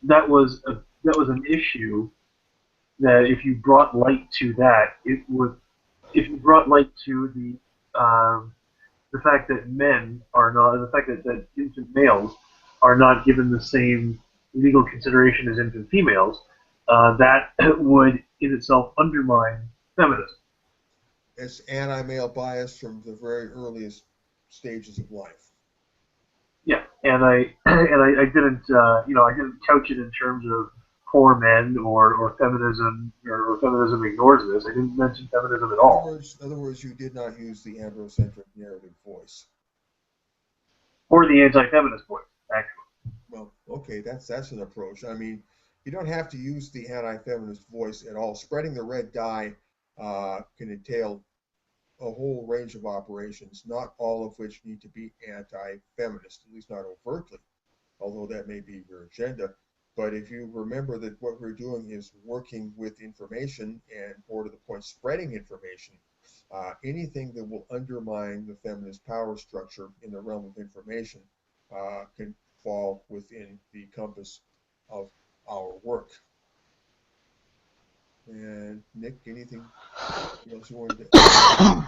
that was an issue that if you brought light to that, it would if you brought light to the fact that men are not, the fact that infant males are not given the same legal consideration as infant females, that would in itself undermine feminism. It's anti-male bias from the very earliest stages of life. Yeah, and I didn't I didn't couch it in terms of poor men or feminism or feminism ignores this. I didn't mention feminism at all. In other words, you did not use the androcentric narrative voice. Or the anti-feminist voice, actually. Well, okay, that's an approach. I mean, you don't have to use the anti-feminist voice at all. Spreading the red dye can entail a whole range of operations, not all of which need to be anti-feminist, at least not overtly, although that may be your agenda. But if you remember that what we're doing is working with information and, more to the point, spreading information, anything that will undermine the feminist power structure in the realm of information can fall within the compass of our work. And Nick, anything else you wanted to?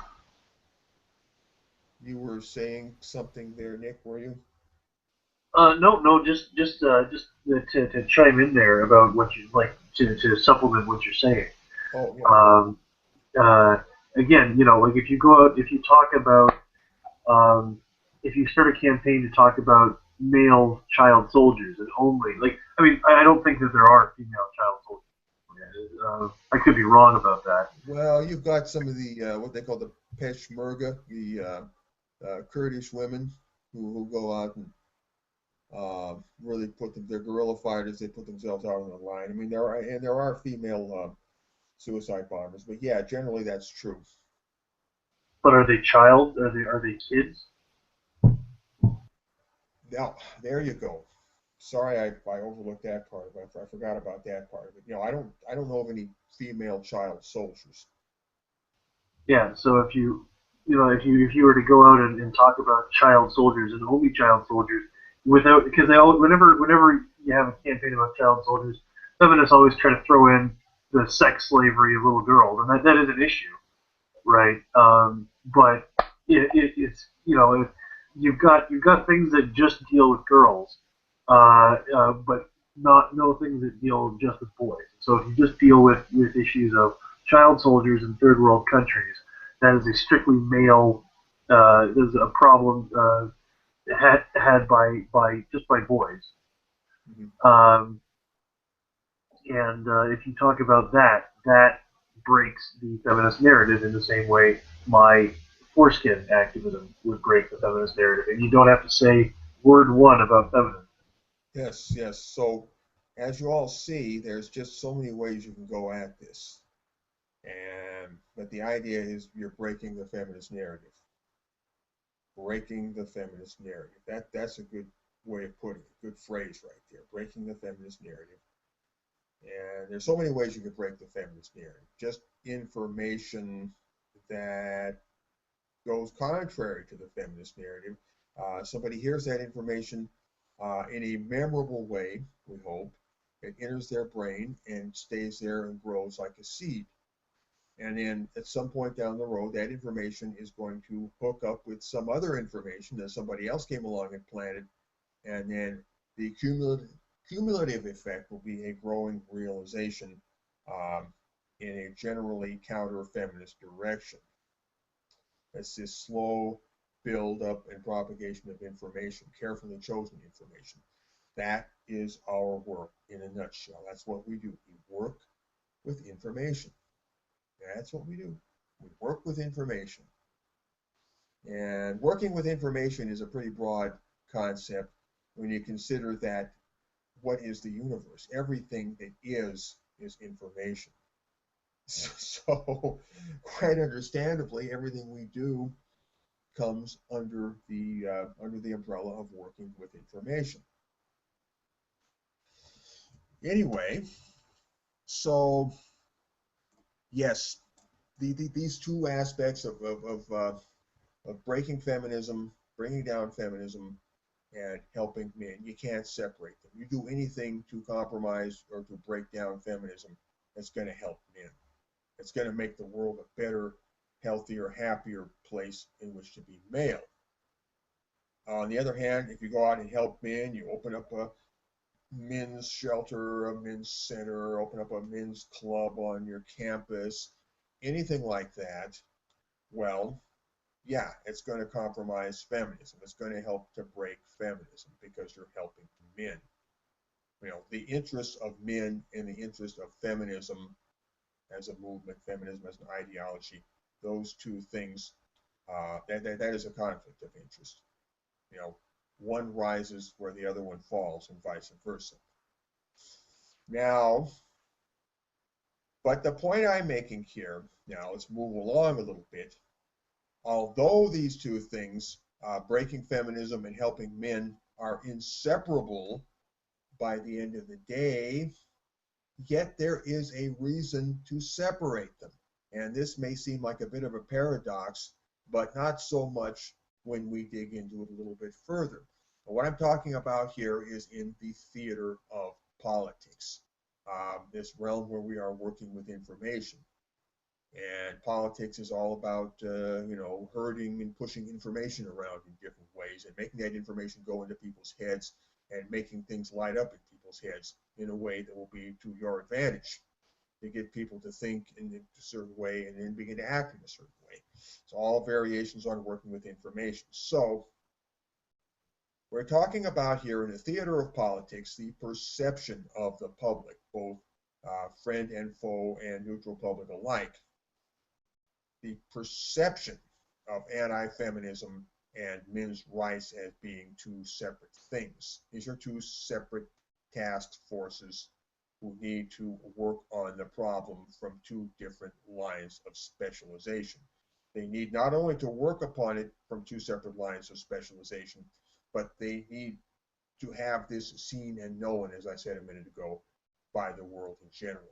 You were saying something there, Nick, were you? No, to chime in there about what you like to supplement what you're saying. Oh, yeah. Again, like if you go out, if you talk about, if you start a campaign to talk about male child soldiers and only, like, I mean, I don't think that there are female child soldiers. I could be wrong about that. Well, you've got some of the what they call the Peshmerga, the Kurdish women who go out and really they're guerrilla fighters. They put themselves out on the line. I mean, there are female suicide bombers, but yeah, generally that's true. But are they child? Are they kids? Now, there you go. Sorry, I overlooked that part of it. I forgot about that part of it. I don't know of any female child soldiers. Yeah. So if you were to go out and talk about child soldiers and only child soldiers, without because whenever you have a campaign about child soldiers, feminists always try to throw in the sex slavery of little girls, and that is an issue, right? But it's you've got things that just deal with girls, but not no things that deal just with boys. So if you just deal with issues of child soldiers in third world countries, that is a strictly male. There's a problem had by boys. Mm-hmm. And if you talk about that, that breaks the feminist narrative in the same way my foreskin activism would break the feminist narrative. And you don't have to say word one about feminism. Yes, yes. So, as you all see, there's just so many ways you can go at this. But the idea is you're breaking the feminist narrative. Breaking the feminist narrative. That's a good way of putting it. Good phrase right there. Breaking the feminist narrative. And there's so many ways you can break the feminist narrative. Just information that goes contrary to the feminist narrative. Somebody hears that information in a memorable way, we hope. It enters their brain and stays there and grows like a seed. And then at some point down the road, that information is going to hook up with some other information that somebody else came along and planted. And then the cumulative effect will be a growing realization um, in a generally counter-feminist direction. It's this slow build up and propagation of information, carefully chosen information. That is our work in a nutshell. That's what we do. We work with information. That's what we do. We work with information. And working with information is a pretty broad concept when you consider that what is the universe? Everything that is information. So, quite understandably, everything we do comes under the umbrella of working with information. Anyway, so yes, these two aspects of breaking feminism, bringing down feminism, and helping men, you can't separate them. You do anything to compromise or to break down feminism, that's going to help men. It's going to make the world a better, healthier, happier place in which to be male. On the other hand, if you go out and help men, you open up a men's shelter, a men's center, open up a men's club on your campus, anything like that, well, yeah, it's going to compromise feminism. It's going to help to break feminism because you're helping men. You know, the interests of men and the interest of feminism as a movement, feminism as an ideology, those two things, that is a conflict of interest. You know, one rises where the other one falls and vice versa. Now, but the point I'm making here, now let's move along a little bit. Although these two things, breaking feminism and helping men, are inseparable by the end of the day, yet there is a reason to separate them. And this may seem like a bit of a paradox, but not so much when we dig into it a little bit further. But what I'm talking about here is in the theater of politics, this realm where we are working with information. And politics is all about, herding and pushing information around in different ways and making that information go into people's heads and making things light up in people's heads in a way that will be to your advantage, to get people to think in a certain way and then begin to act in a certain way. So all variations on working with information. So we're talking about here in the theater of politics, the perception of the public, both friend and foe and neutral public alike. The perception of anti-feminism and men's rights as being two separate things. These are two separate task forces who need to work on the problem from two different lines of specialization. They need not only to work upon it from two separate lines of specialization, but they need to have this seen and known, as I said a minute ago, by the world in general.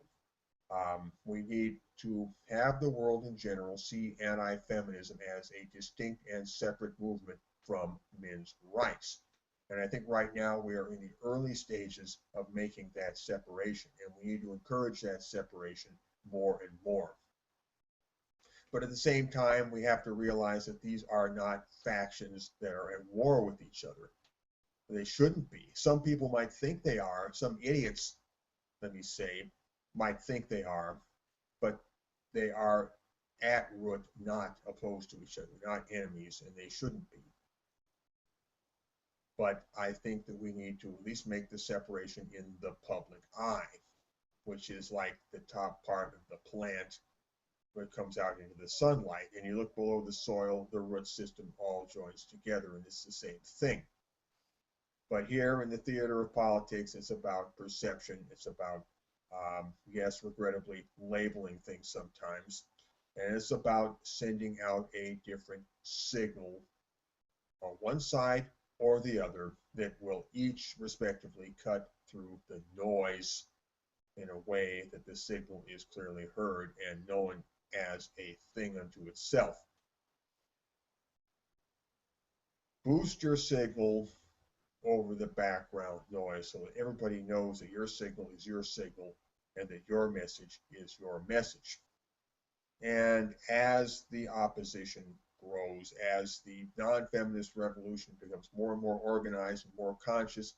We need to have the world in general see anti-feminism as a distinct and separate movement from men's rights. And I think right now we are in the early stages of making that separation, and we need to encourage that separation more and more. But at the same time, we have to realize that these are not factions that are at war with each other. They shouldn't be. Some people might think they are. Some idiots, let me say, might think they are, but they are at root not opposed to each other, not enemies, and they shouldn't be. But I think that we need to at least make the separation in the public eye, which is like the top part of the plant when it comes out into the sunlight. And you look below the soil, the root system all joins together, and it's the same thing. But here in the theater of politics, it's about perception. It's about, yes, regrettably, labeling things sometimes. And it's about sending out a different signal on one side or the other that will each respectively cut through the noise in a way that the signal is clearly heard and known as a thing unto itself. boost your signal over the background noise so that everybody knows that your signal is your signal and that your message is your message. And as the opposition grows, as the non-feminist revolution becomes more and more organized and more conscious,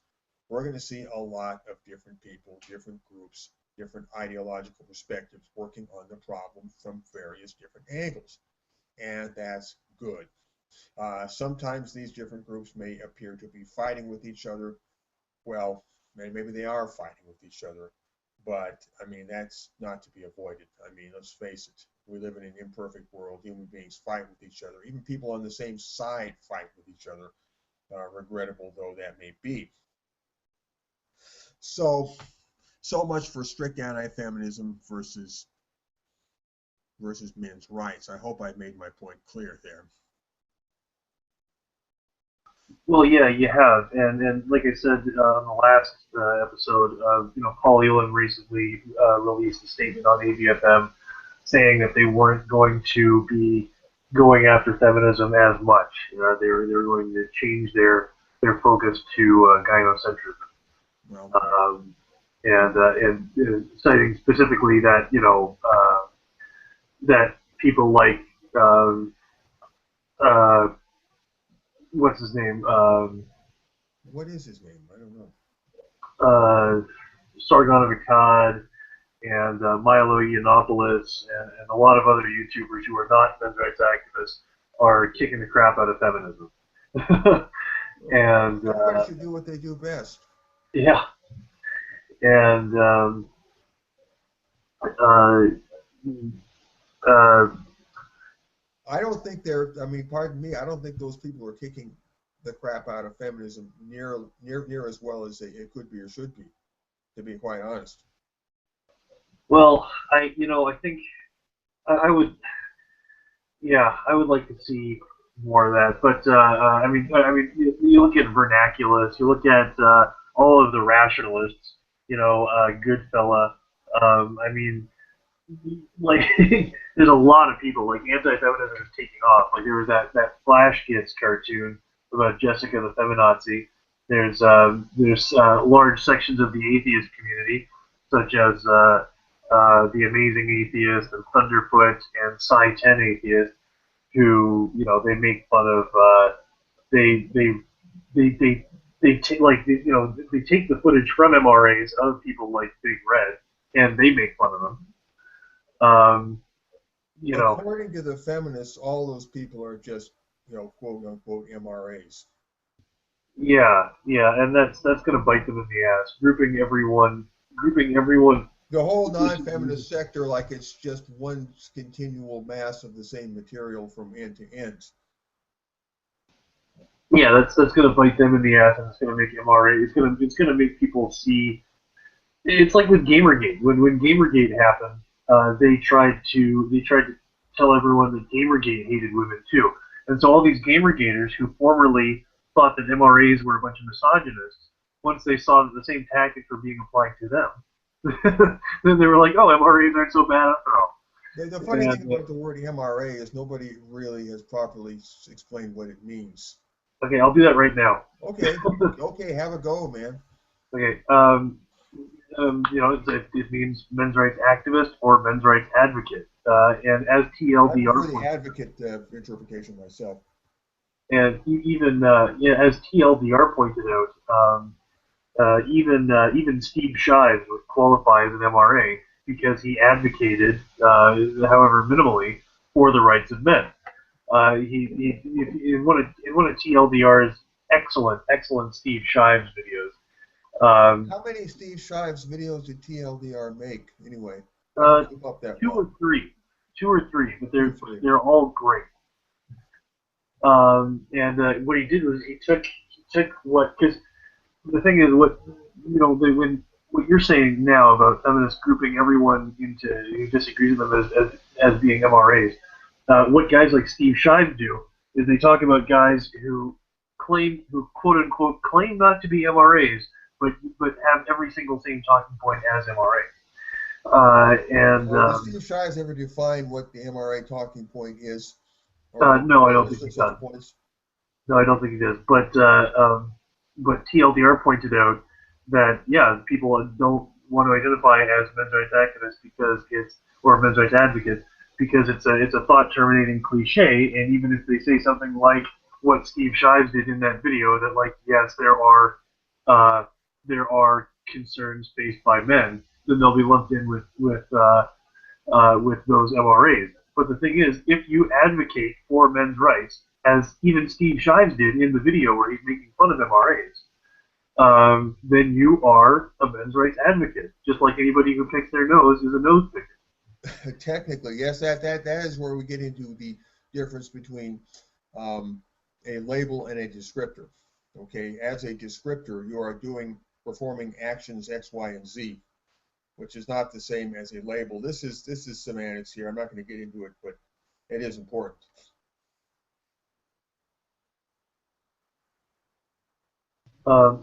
we're going to see a lot of different people, different groups, different ideological perspectives working on the problem from various different angles. And that's good. Sometimes these different groups may appear to be fighting with each other. Well, maybe they are fighting with each other, but I mean, that's not to be avoided. I mean, let's face it, we live in an imperfect world. Human beings fight with each other. Even people on the same side fight with each other, regrettable though that may be. So much for strict anti-feminism versus men's rights. I hope I made my point clear there. Well, yeah, you have, and like I said on the last episode, Paul Elam recently released a statement on ABFM saying that they weren't going to be going after feminism as much. They were going to change their focus to gynocentrism. Well, And citing specifically that that people like what's his name what is his name? I don't know. Sargon of Akkad and Milo Yiannopoulos and a lot of other YouTubers who are not men's rights activists are kicking the crap out of feminism. And everybody should do what they do best. yeah, and I don't think they're. I mean, pardon me. I don't think those people are kicking the crap out of feminism near as well as it could be or should be. To be quite honest. well, I think I would, yeah, I would like to see more of that. But I mean, you look at Vernaculus, you look at all of the rationalists, Goodfella. I mean, like there's a lot of people like anti-feminism is taking off. Like there was that Flash Kids cartoon about Jessica the feminazi. There's large sections of the atheist community, such as the Amazing Atheist and Thunderfoot and Psi 10 Atheist, who they make fun of. They take they take the footage from MRAs of people like Big Red, and they make fun of them. According to the feminists, all those people are just, quote unquote MRAs. Yeah, and that's going to bite them in the ass. Grouping everyone. The whole non-feminist sector, like it's just one continual mass of the same material from end to end. Yeah, that's going to bite them in the ass, and it's going to make MRA. It's going to make people see. It's like with Gamergate. When Gamergate happened, they tried to tell everyone that Gamergate hated women too, and so all these Gamergaters who formerly thought that MRAs were a bunch of misogynists, once they saw that the same tactics were being applied to them, then they were like, "Oh, MRAs aren't so bad after all." The funny thing about the word MRA is nobody really has properly explained what it means. Okay, I'll do that right now. Okay, have a go, man. Okay, it means men's rights activist or men's rights advocate, and as TLDR. I'm for the advocate interpretation myself. And even as TLDR pointed out, even Steve Shives would qualify as an MRA because he advocated, however minimally, for the rights of men. In one of TLDR's excellent Steve Shives videos. How many Steve Shives videos did TLDR make anyway? Two or three, but they're all great. And what he did was he took what, because the thing is what you're saying now about feminists grouping everyone into who disagrees with them as being MRAs. What guys like Steve Shives do is they talk about guys who quote unquote claim not to be MRAs, but have every single same talking point as MRA. Does Steve Shives ever define what the MRA talking point is? No, I don't think he does. No, I don't think he does. But TLDR pointed out that yeah, people don't want to identify as men's rights activists because it's or men's rights advocates because it's a thought terminating cliche, and even if they say something like what Steve Shives did in that video, that like yes, uh, there are concerns faced by men, then they'll be lumped in with those MRAs. But the thing is, if you advocate for men's rights, as even Steve Shives did in the video where he's making fun of MRAs, then you are a men's rights advocate, just like anybody who picks their nose is a nose picker. Technically, yes, that is where we get into the difference between a label and a descriptor. Okay, as a descriptor, you are performing actions X, Y, and Z, which is not the same as a label. This is semantics here. I'm not going to get into it, but it is important.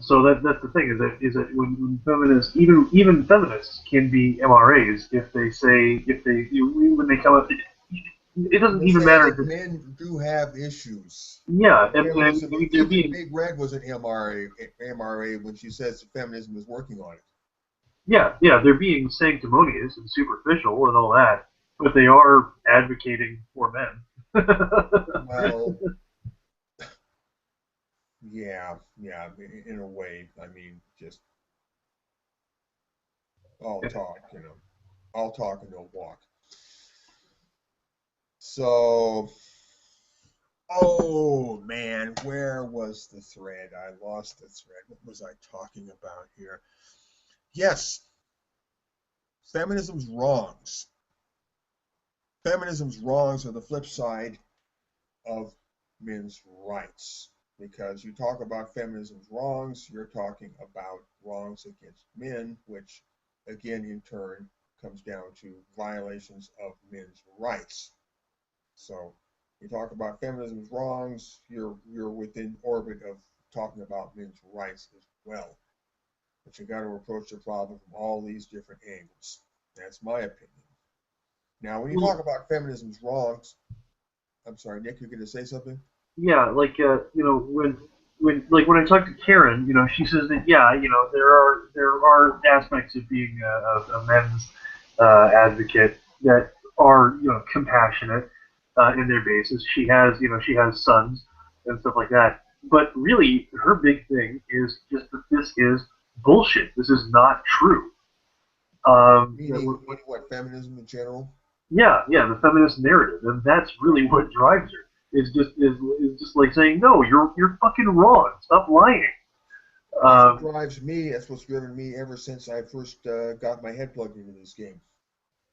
So that's the thing is that when feminists even feminists can be MRAs if they say if they when they come up it doesn't They even say matter that men do have issues. yeah Feminism, and they're even being Big Red was an MRA when she says feminism is working on it. yeah they're being sanctimonious and superficial and all that, but they are advocating for men. Well, yeah, in a way. I mean, just all talk, all talk and no walk. So, oh man, where was the thread? I lost the thread. What was I talking about here? Yes, feminism's wrongs. Feminism's wrongs are the flip side of men's rights. Because you talk about feminism's wrongs, you're talking about wrongs against men, which again in turn comes down to violations of men's rights. So you talk about feminism's wrongs, you're within orbit of talking about men's rights as well. But you got to approach the problem from all these different angles. That's my opinion. Now, when you talk about feminism's wrongs, I'm sorry, Nick, you're going to say something? Yeah, like when I talk to Karen, she says that yeah, there are aspects of being a men's advocate that are compassionate in their basis. She has sons and stuff like that. But really, her big thing is just that this is bullshit. This is not true. Meaning what, feminism in general? Yeah, the feminist narrative, and that's really what drives her. Is just like saying, no, you're fucking wrong. Stop lying. That's what Um, drives me. That's what's driven me ever since I first got my head plugged into this game.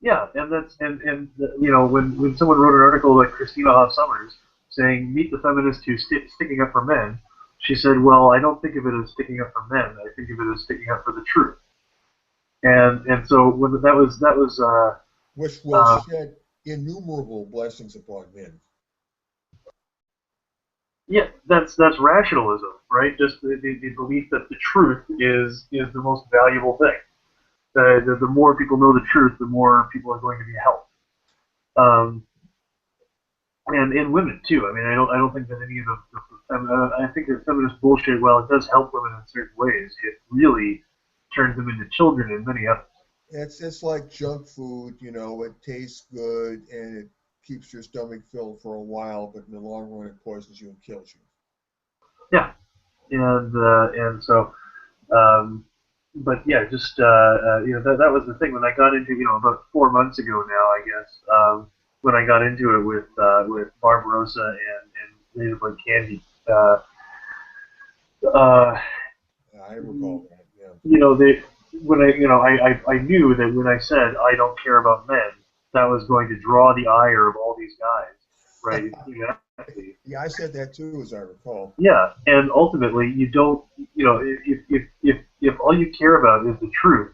yeah, and that's and when someone wrote an article like Christina Hoff Sommers saying meet the feminist who's sticking up for men, she said, well, I don't think of it as sticking up for men. I think of it as sticking up for the truth. And so when that was Which will uh, shed innumerable blessings upon men. yeah, that's rationalism, right? Just the belief that the truth is the most valuable thing. The more people know the truth, the more people are going to be helped. Um, and women too. I mean, I don't think that any of I think that feminist bullshit, while it does help women in certain ways, it really turns them into children in many others. It's like junk food, it tastes good and it keeps your stomach filled for a while, but in the long run it poisons you and kills you. Yeah, and so, um, but yeah, just that was the thing when I got into about 4 months ago now, I guess, when I got into it with Barbarossa and Native Blood Candy. Uh, I recall that, yeah. they when I knew that when I said I don't care about men, that was going to draw the ire of all these guys, right? Yeah, I said that too, as I recall. Yeah, and ultimately you don't, if all you care about is the truth,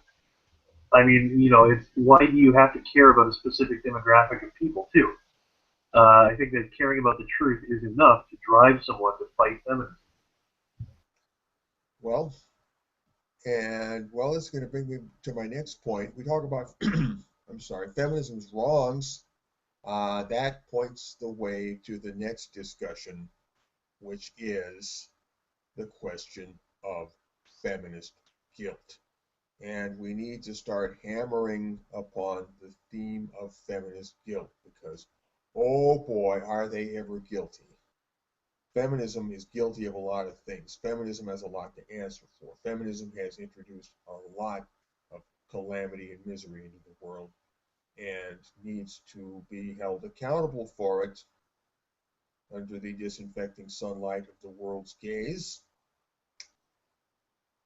I mean, it's why do you have to care about a specific demographic of people too? I think that caring about the truth is enough to drive someone to fight feminism. Well, it's going to bring me to my next point. We talk about, I'm sorry, feminism's wrongs. That points the way to the next discussion, which is the question of feminist guilt. And we need to start hammering upon the theme of feminist guilt because, oh boy, are they ever guilty. Feminism is guilty of a lot of things. Feminism has a lot to answer for. Feminism has introduced a lot of calamity and misery into the world and needs to be held accountable for it under the disinfecting sunlight of the world's gaze.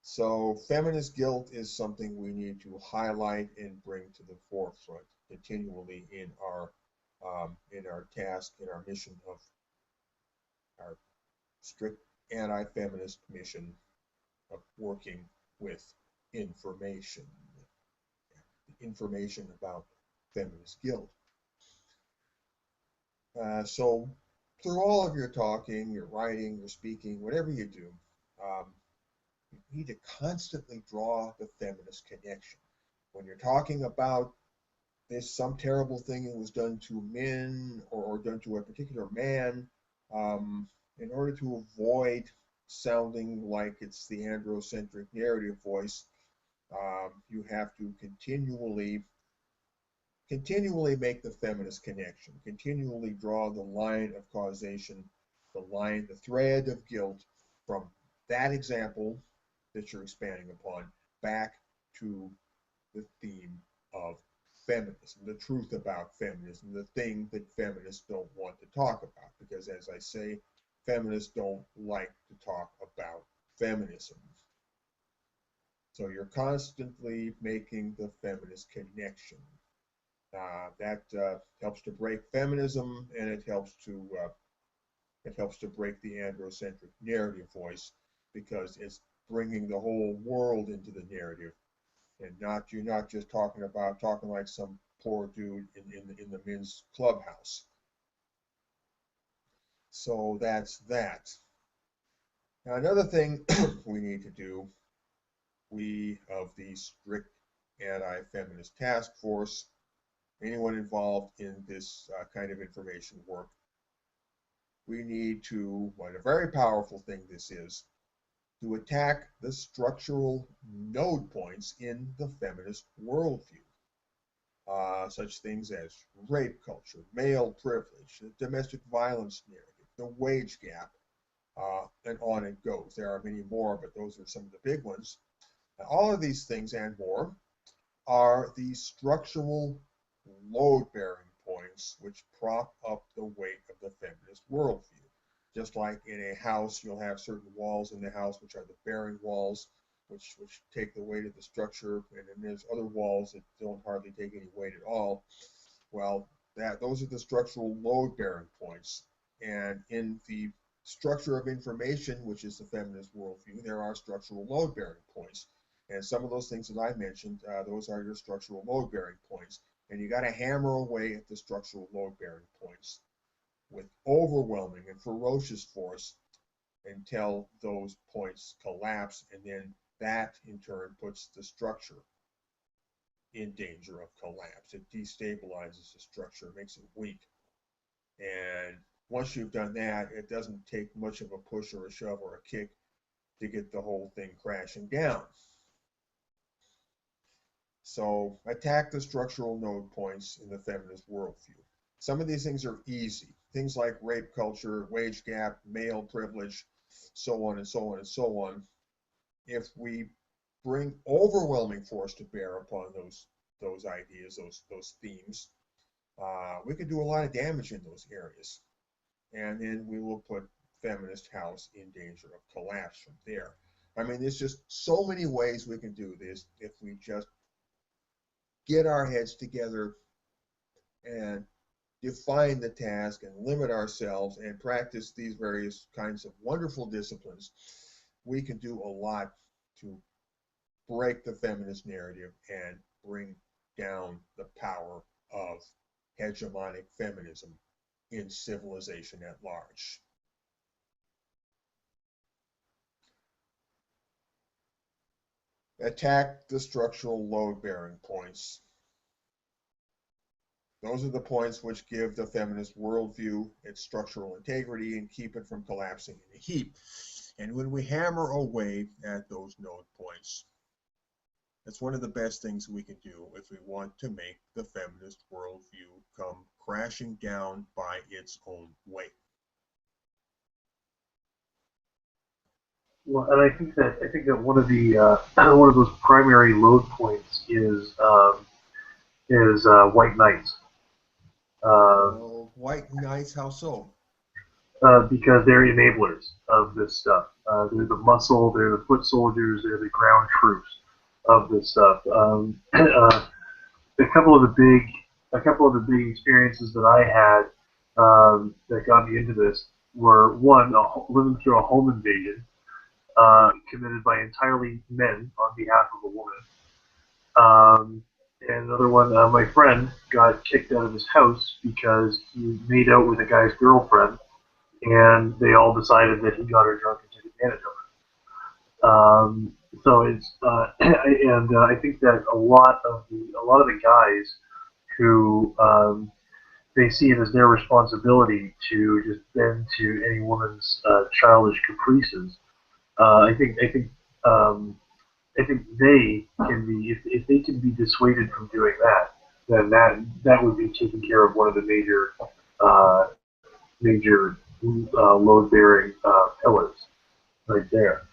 So feminist guilt is something we need to highlight and bring to the forefront continually in our task, in our mission of our strict anti-feminist mission of working with information, information about feminist guilt. So through all of your talking, your writing, your speaking, whatever you do, you need to constantly draw the feminist connection. When you're talking about some terrible thing that was done to men or done to a particular man, in order to avoid sounding like it's the androcentric narrative voice, you have to continually make the feminist connection, continually draw the line of causation, the thread of guilt from that example that you're expanding upon back to the theme of feminism, the truth about feminism, the thing that feminists don't want to talk about, because as I say, feminists don't like to talk about feminism. So you're constantly making the feminist connection. That helps to break feminism, and it helps to break the androcentric narrative voice, because it's bringing the whole world into the narrative, and you're not just talking like some poor dude in the men's clubhouse. So that's that. Now another thing we need to do, we of the strict anti-feminist task force, anyone involved in this kind of information work, we need to, what a very powerful thing this is, to attack the structural node points in the feminist worldview. Such things as rape culture, male privilege, the domestic violence narrative, the wage gap, and on it goes. There are many more, but those are some of the big ones. Now, all of these things and more are the structural load-bearing points which prop up the weight of the feminist worldview. Just like in a house, you'll have certain walls in the house which are the bearing walls, which take the weight of the structure, and then there's other walls that don't hardly take any weight at all. Well, those are the structural load-bearing points. And in the structure of information, which is the feminist worldview, there are structural load-bearing points. And some of those things that I mentioned, those are your structural load-bearing points. And you got to hammer away at the structural load-bearing points with overwhelming and ferocious force until those points collapse, and then that in turn puts the structure in danger of collapse. It destabilizes the structure, makes it weak. And once you've done that, it doesn't take much of a push or a shove or a kick to get the whole thing crashing down. So attack the structural node points in the feminist worldview. Some of these things are easy. Things like rape culture, wage gap, male privilege, so on and so on and so on. If we bring overwhelming force to bear upon those ideas, those themes, we can do a lot of damage in those areas. And then we will put feminist house in danger of collapse from there. I mean, there's just so many ways we can do this if we just get our heads together and define the task and limit ourselves and practice these various kinds of wonderful disciplines. We can do a lot to break the feminist narrative and bring down the power of hegemonic feminism in civilization at large. Attack the structural load-bearing points. Those are the points which give the feminist worldview its structural integrity and keep it from collapsing in a heap. And when we hammer away at those node points, that's one of the best things we can do if we want to make the feminist worldview come crashing down by its own weight. Well, and I think that one of the one of those primary load points is white knights. White knights, how so? Because they're enablers of this stuff. They're the muscle, they're the foot soldiers, they're the ground troops of this stuff. A couple of the big experiences that I had that got me into this were one, living through a home invasion committed by entirely men on behalf of a woman. And another one, my friend got kicked out of his house because he made out with a guy's girlfriend, and they all decided that he got her drunk and took advantage of her. So it's and I think that a lot of the guys who they see it as their responsibility to just bend to any woman's childish caprices. I think they can be, if they can be dissuaded from doing that, then that would be taking care of one of the major load-bearing pillars right there.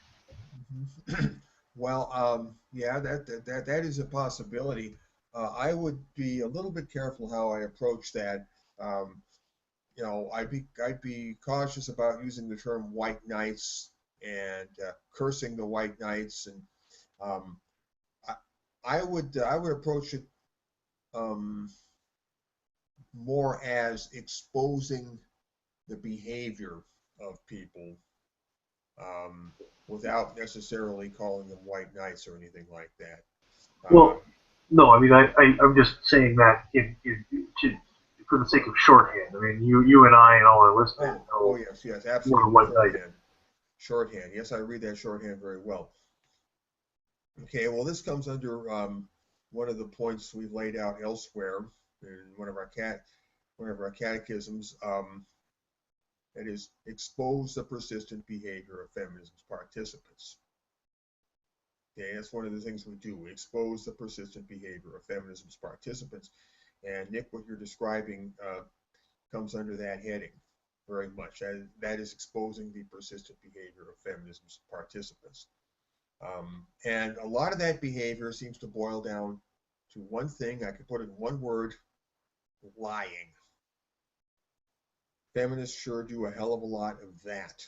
Well, yeah, that is a possibility. I would be a little bit careful how I approach that. I'd be cautious about using the term white knights and cursing the white knights, and I would approach it more as exposing the behavior of people without necessarily calling them white knights or anything like that. Well, no, I mean I'm just saying that for the sake of shorthand. I mean you and I and all our listeners know. Oh yes, absolutely. Shorthand. Yes, I read that shorthand very well. Okay, well, this comes under one of the points we've laid out elsewhere in one of our catechisms. That is, expose the persistent behavior of feminism's participants. Okay, that's one of the things we do. We expose the persistent behavior of feminism's participants. And Nick, what you're describing comes under that heading very much. That is exposing the persistent behavior of feminism's participants. And a lot of that behavior seems to boil down to one thing. I could put it in one word: lying. Feminists sure do a hell of a lot of that.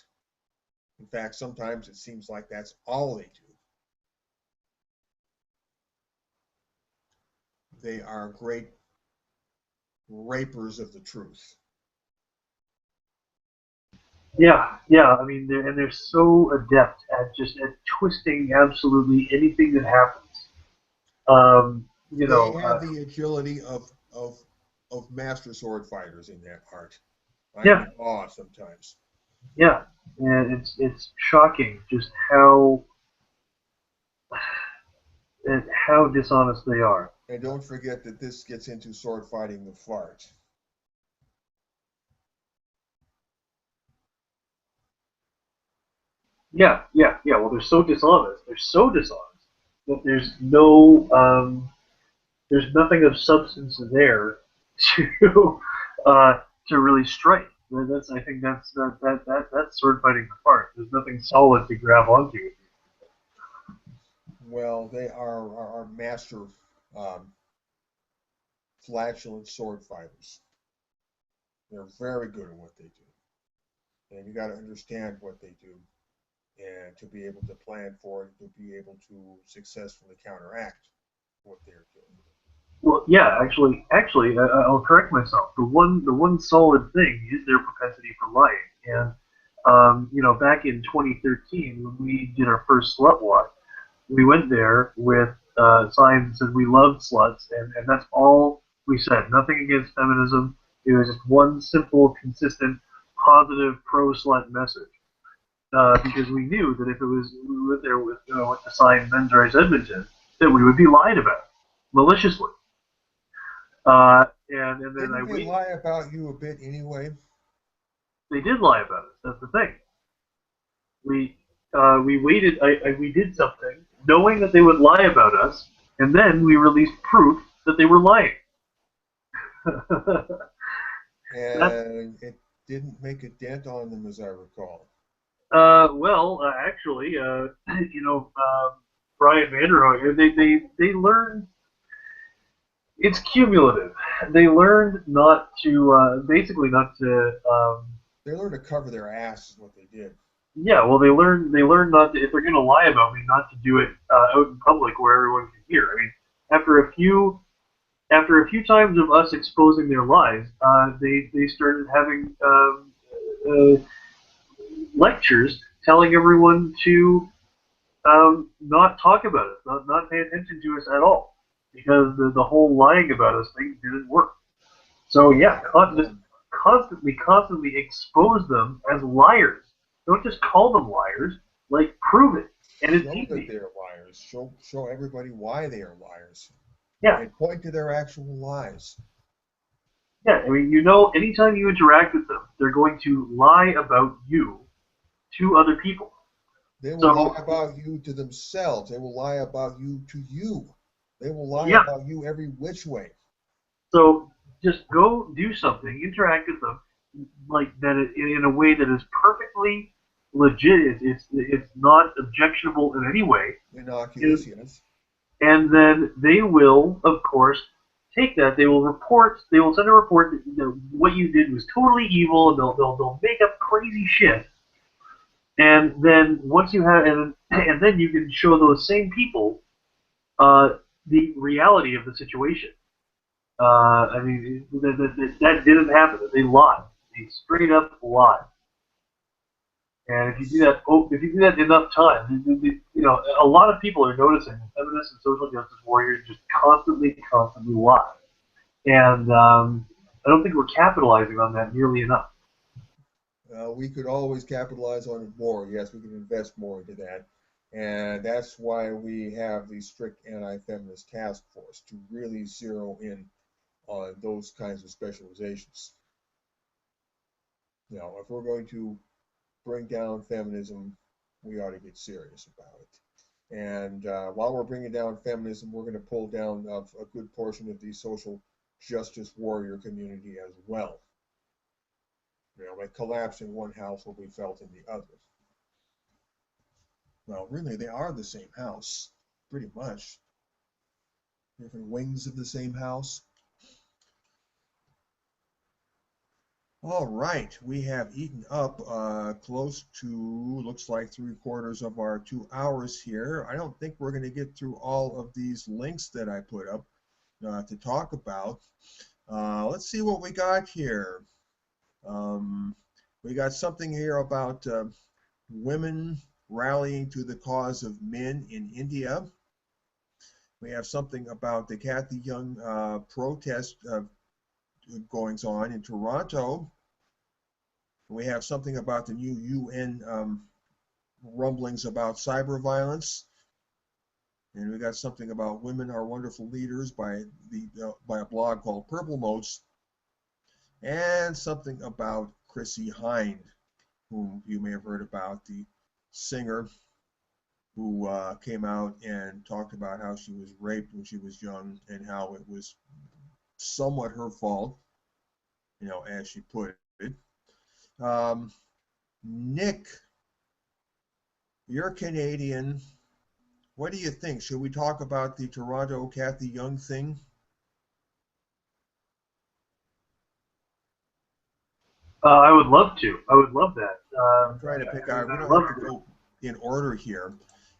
In fact, sometimes it seems like that's all they do. They are great rapers of the truth. Yeah. I mean, they're so adept at twisting absolutely anything that happens. They have the agility of master sword fighters in that art. I'm in awe sometimes. Yeah, and it's shocking just how dishonest they are. And don't forget that this gets into sword fighting the fart. Yeah. Well, they're so dishonest. That there's nothing of substance there to to really strike. I think that's sword fighting the fart. There's nothing solid to grab onto. Well, they are master flatulent sword fighters. They're very good at what they do. And you got to understand what they do, and to be able to plan for it, to be able to successfully counteract what they're doing. Well, yeah, actually, I'll correct myself. The one solid thing is their propensity for lying. And back in 2013, when we did our first slut walk, we went there with signs that said we loved sluts, and that's all we said. Nothing against feminism. It was just one simple, consistent, positive pro-slut message. Because we knew that if we went there with the sign Men's Rights Edmonton, that we would be lied about maliciously. And then Didn't they lie about you a bit anyway? they did lie about us. That's the thing. We waited. We did something knowing that they would lie about us, and then we released proof that they were lying. That, And it didn't make a dent on them, as I recall. well, actually, Brian Vanderhoek, they learned it's cumulative. They learned not to, basically not to. They learned to cover their ass, is what they did. Yeah, well, they learned not to, if they're going to lie about me, not to do it out in public where everyone can hear. I mean, after a few times of us exposing their lies, they started having uh, lectures telling everyone to not talk about us, not pay attention to us at all, because the whole lying about us thing didn't work. So yeah, just constantly expose them as liars. Don't just call them liars. Like prove it, and it's Show that easy. they're liars. Show everybody why they are liars. Yeah, And point to their actual lies. yeah. I mean, anytime you interact with them, they're going to lie about you to other people. They will So lie about you to themselves. They will lie about you to you. They will lie yeah, about you every which way. so just go do something, interact with them, like that in a way that is perfectly legit. It's not objectionable in any way. Innocuous, yes. And then they will, of course, take that. They will report. They will send a report that what you did was totally evil, and they'll make up crazy shit. And then once you have, and then you can show those same people the reality of the situation. I mean, that didn't happen. They lied. They straight up lied. And if you do that enough times, a lot of people are noticing feminists and social justice warriors just constantly lie. And I don't think we're capitalizing on that nearly enough. We could always capitalize on it more. Yes, we can invest more into that. And that's why we have the strict anti-feminist task force to really zero in on those kinds of specializations. If we're going to bring down feminism, we ought to get serious about it. And while we're bringing down feminism, we're going to pull down a good portion of the social justice warrior community as well. Like collapse in one house will be felt in the other. Well, really, they are the same house, pretty much. Different wings of the same house. All right, we have eaten up close to, looks like 3/4 of our 2 hours here. I don't think we're going to get through all of these links that I put up to talk about. Let's see what we got here. We got something here about women rallying to the cause of men in India. We have something about the Kathy Young protest goings on in Toronto. We have something about the new UN rumblings about cyber violence. And we got something about Women Are Wonderful Leaders by a blog called Purple Motes. And something about Chrissy Hind, whom you may have heard about, the singer who came out and talked about how she was raped when she was young and how it was somewhat her fault, as she put it. Nick, you're Canadian. What do you think? Should we talk about the Toronto Kathy Young thing? I would love to. I would love that. I'm trying to pick out. We don't love have to go in order here.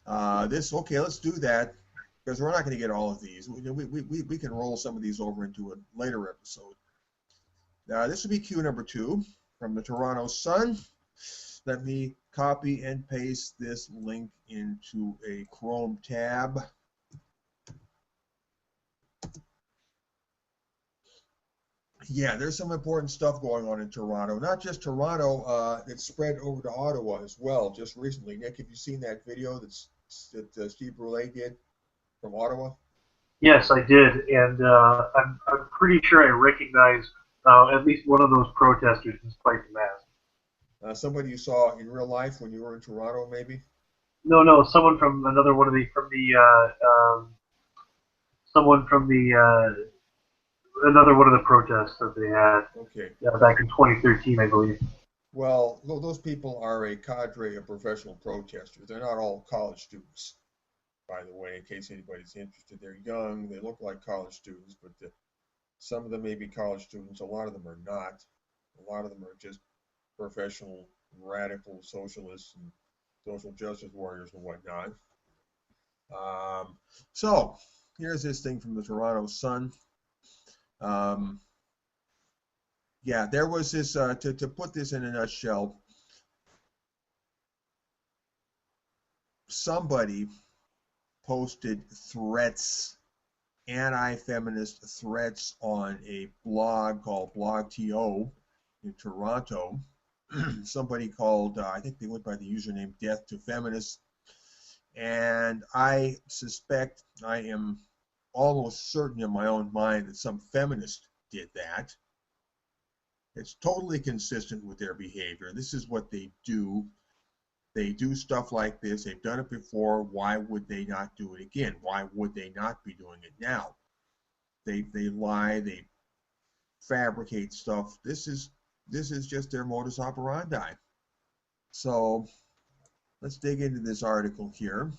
Okay, let's do that because we're not going to get all of these. We can roll some of these over into a later episode. This will be cue number 2 from the Toronto Sun. Let me copy and paste this link into a Chrome tab. Yeah, there's some important stuff going on in Toronto. Not just Toronto, it's spread over to Ottawa as well just recently. Nick, have you seen that video that Steve Brule did from Ottawa? Yes, I did, and I'm pretty sure I recognized at least one of those protesters despite the mask. Somebody you saw in real life when you were in Toronto, maybe? No, no, someone from another one of the someone from the another one of the protests that they had Okay. back in 2013, I believe. Well, those people are a cadre of professional protesters. They're not all college students, by the way, in case anybody's interested. They're young. They look like college students, but some of them may be college students. A lot of them are not. A lot of them are just professional radical socialists and social justice warriors and whatnot. So here's this thing from the Toronto Sun. Yeah, there was this, to put this in a nutshell, somebody posted threats, anti-feminist threats on a blog called BlogTO in Toronto. Somebody called, I think they went by the username Death to Feminists. And I suspect, I am almost certain in my own mind that some feminist did that. It's totally consistent with their behavior. This is what they do. They do stuff like this. They've done it before. Why would they not do it again? Why would they not be doing it now? They lie. They fabricate stuff. This is just their modus operandi. So let's dig into this article here.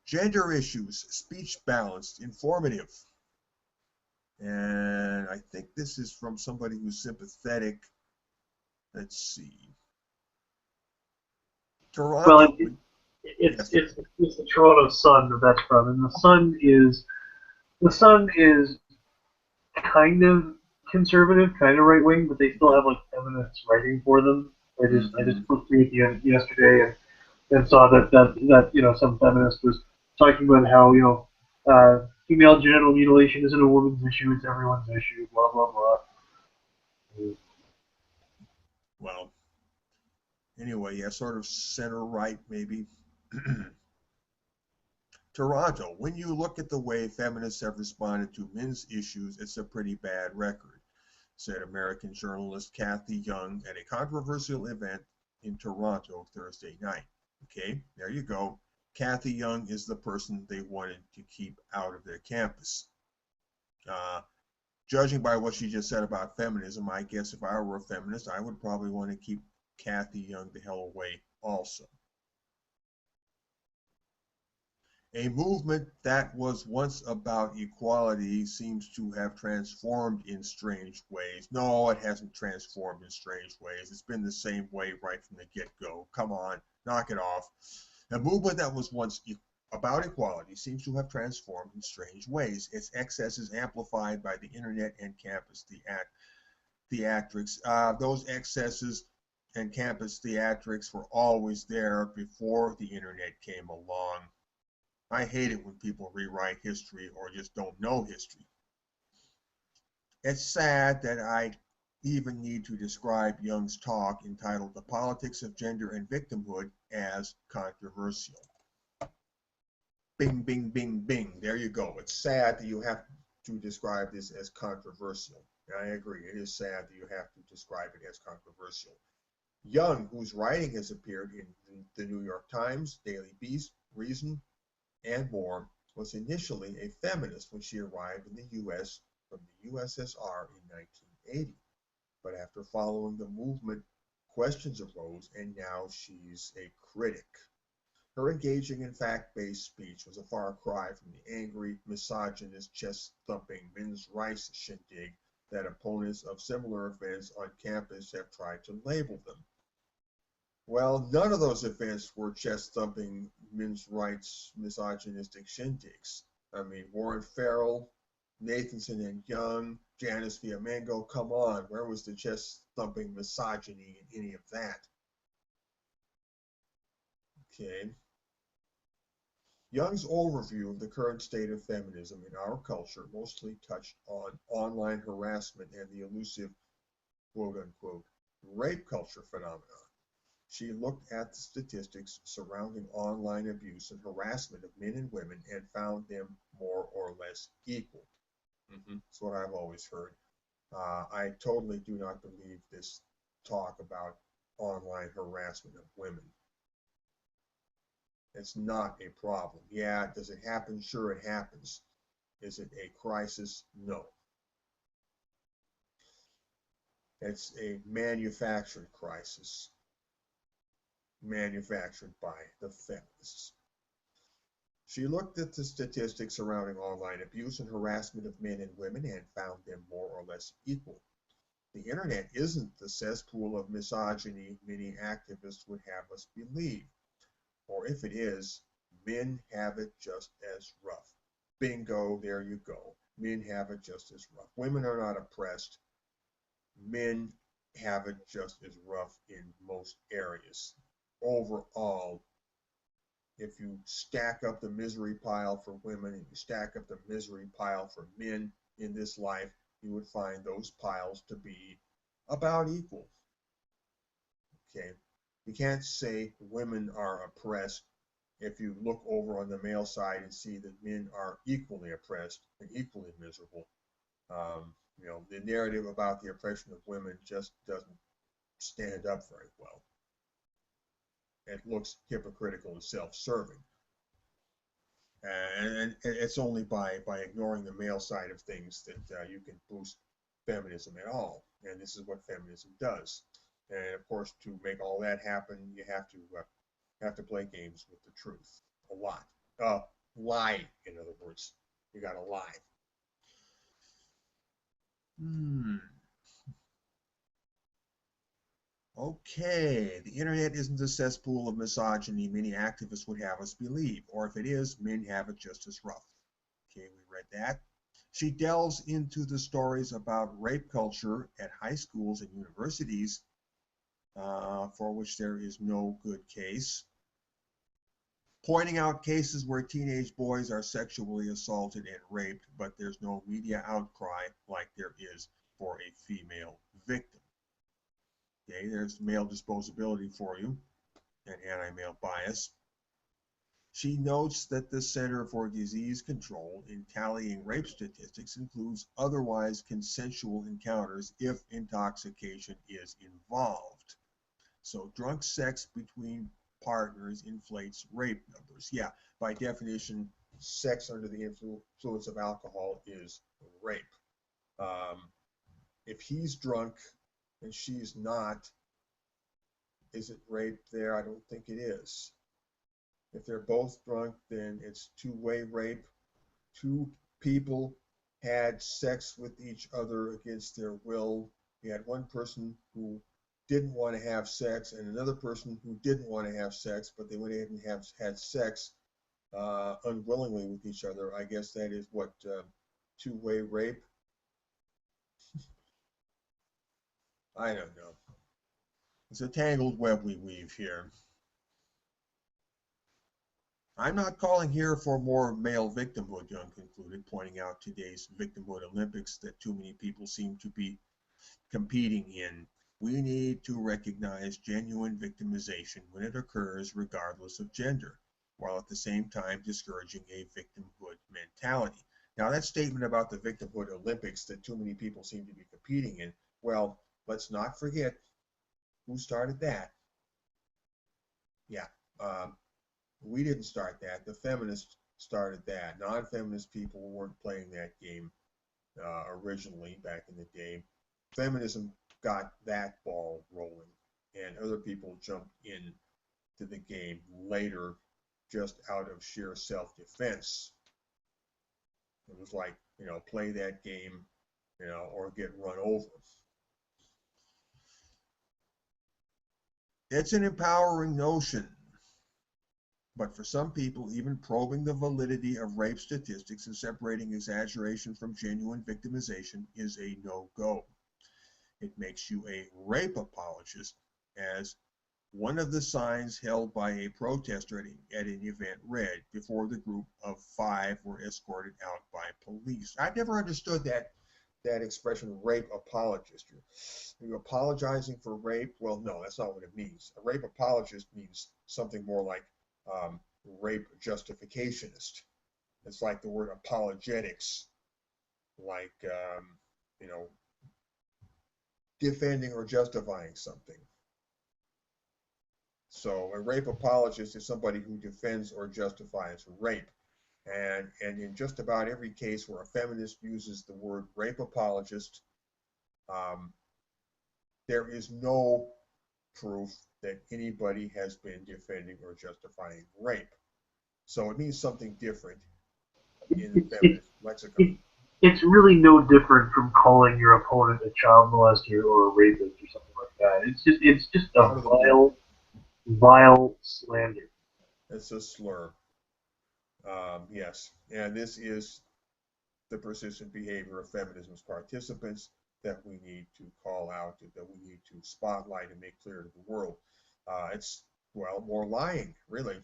Gender issues, speech balanced, informative. And I think this is from somebody who's sympathetic. Let's see. Well, Toronto. it's Yes. it's the Toronto Sun that that's from, and the Sun is kind of conservative, kind of right wing, but they still have like feminists writing for them. I just flipped through it yesterday and saw that some feminist was talking about how female genital mutilation isn't a woman's issue, it's everyone's issue, blah blah blah. Well, anyway, yeah, sort of center right maybe. Toronto, when you look at the way feminists have responded to men's issues, it's a pretty bad record, said American journalist Kathy Young at a controversial event in Toronto Thursday night. Okay, there you go. Kathy Young is the person they wanted to keep out of their campus. Judging by what she just said about feminism, I guess if I were a feminist, I would probably want to keep Kathy Young the hell away also. A movement that was once about equality seems to have transformed in strange ways. No, it hasn't transformed in strange ways. It's been the same way right from the get-go. Come on, knock it off. A movement that was once about equality seems to have transformed in strange ways. Its excesses amplified by the internet and campus theatrics. Those excesses and campus theatrics were always there before the internet came along. I hate it when people rewrite history or just don't know history. It's sad that I even need to describe Young's talk entitled The Politics of Gender and Victimhood as controversial. Bing, bing, bing, bing. There you go. It's sad that you have to describe this as controversial. I agree. It is sad that you have to describe it as controversial. Young, whose writing has appeared in the New York Times, Daily Beast, Reason, and more, was initially a feminist when she arrived in the U.S. from the USSR in 1980. But after following the movement, questions arose, and now she's a critic. Her engaging and fact-based speech was a far cry from the angry, misogynist, chest-thumping men's rights shindig that opponents of similar events on campus have tried to label them. Well, none of those events were chest-thumping, men's rights, misogynistic shindigs. I mean, Warren Farrell, Nathanson and Young, Janice Fiamengo, come on, where was the chest-thumping misogyny in any of that? Okay. Young's overview of the current state of feminism in our culture mostly touched on online harassment and the elusive, quote-unquote, rape culture phenomenon. She looked at the statistics surrounding online abuse and harassment of men and women and found them more or less equal. That's what I've always heard. I totally do not believe this talk about online harassment of women. It's not a problem. Yeah, does it happen? Sure, it happens. Is it a crisis? No. It's a manufactured crisis, manufactured by the feminists. She looked at the statistics surrounding online abuse and harassment of men and women and found them more or less equal. The internet isn't the cesspool of misogyny many activists would have us believe. Or if it is, men have it just as rough. Bingo, there you go. Men have it just as rough. Women are not oppressed. Men have it just as rough in most areas. Overall, if you stack up the misery pile for women and you stack up the misery pile for men in this life, you would find those piles to be about equal. Okay, you can't say women are oppressed if you look over on the male side and see that men are equally oppressed and equally miserable. The narrative about the oppression of women just doesn't stand up very well. It looks hypocritical and self-serving. And it's only by ignoring the male side of things that you can boost feminism at all. And this is what feminism does. And of course, to make all that happen, you have to play games with the truth a lot. Lie, in other words. You got to lie. Okay, the internet isn't a cesspool of misogyny many activists would have us believe, or if it is, men have it just as rough. Okay, we read that. She delves into the stories about rape culture at high schools and universities, for which there is no good case, pointing out cases where teenage boys are sexually assaulted and raped, but there's no media outcry like there is for a female victim. Okay, there's male disposability for you and anti-male bias. She notes that the Center for Disease Control in tallying rape statistics includes otherwise consensual encounters if intoxication is involved. So drunk sex between partners inflates rape numbers. Yeah, by definition, sex under the influence of alcohol is rape. If he's drunk and she's not, is it rape there? I don't think it is. If they're both drunk, then it's two-way rape. Two people had sex with each other against their will. You had one person who didn't want to have sex and another person who didn't want to have sex, but they went ahead and had sex unwillingly with each other. I guess that is what, two-way rape? I don't know. It's a tangled web we weave here. I'm not calling here for more male victimhood, Young concluded, pointing out today's victimhood Olympics that too many people seem to be competing in. We need to recognize genuine victimization when it occurs regardless of gender, while at the same time discouraging a victimhood mentality. Now, that statement about the victimhood Olympics that too many people seem to be competing in, well, let's not forget who started that. Yeah, we didn't start that. The feminists started that. Non-feminist people weren't playing that game originally back in the day. Feminism got that ball rolling, and other people jumped in to the game later just out of sheer self-defense. It was like, play that game, or get run over. It's an empowering notion. But for some people, even probing the validity of rape statistics and separating exaggeration from genuine victimization is a no-go. It makes you a rape apologist, as one of the signs held by a protester at an event read before the group of 5 were escorted out by police. I never understood that that expression, rape apologist. Are you apologizing for rape? Well, no, that's not what it means. A rape apologist means something more like rape justificationist. It's like the word apologetics, like, you know, defending or justifying something. So a rape apologist is somebody who defends or justifies rape. And in just about every case where a feminist uses the word rape apologist, there is no proof that anybody has been defending or justifying rape. So it means something different in the feminist lexicon. It's really no different from calling your opponent a child molester or a rapist or something like that. It's just a vile slander. It's a slur. Yes, and this is the persistent behavior of feminism's participants that we need to call out, that we need to spotlight and make clear to the world. It's, well, more lying, really.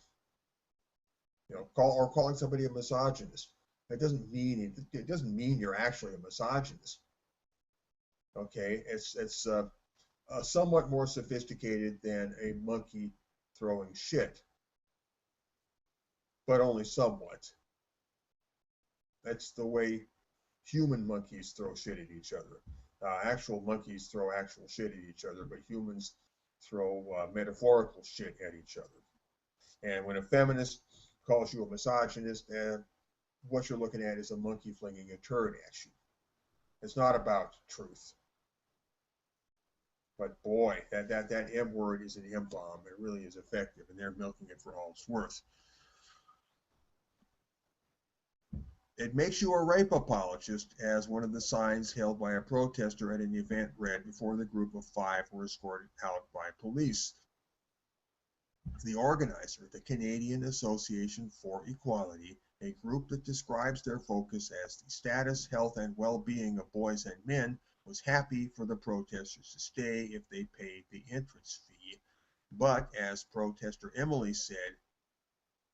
You know, calling somebody a misogynist. It doesn't mean you're actually a misogynist. Okay, it's somewhat more sophisticated than a monkey throwing shit, but only somewhat. That's the way human monkeys throw shit at each other. Actual monkeys throw actual shit at each other, but humans throw metaphorical shit at each other. And when a feminist calls you a misogynist, what you're looking at is a monkey flinging a turd at you. It's not about truth. But boy, that M word is an M bomb. It really is effective, and they're milking it for all it's worth. It makes you a rape apologist, as one of the signs held by a protester at an event read before the group of 5 were escorted out by police. The organizer, the Canadian Association for Equality, a group that describes their focus as the status, health, and well-being of boys and men, was happy for the protesters to stay if they paid the entrance fee. But, as protester Emily said,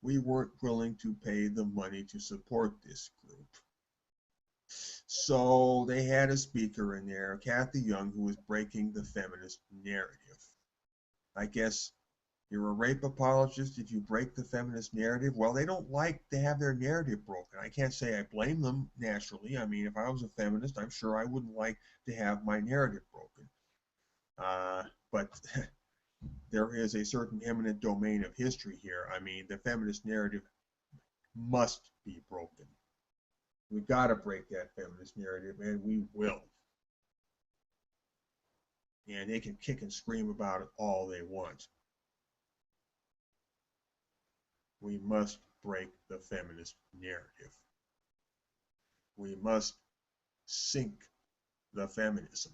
we weren't willing to pay the money to support this group. So they had a speaker in there, Kathy Young, who was breaking the feminist narrative. I guess you're a rape apologist if you break the feminist narrative. Well, they don't like to have their narrative broken. I can't say I blame them, naturally. I mean, if I was a feminist, I'm sure I wouldn't like to have my narrative broken. But there is a certain eminent domain of history here. I mean, the feminist narrative must be broken. We've got to break that feminist narrative, and we will. And they can kick and scream about it all they want. We must break the feminist narrative. We must sink the feminism.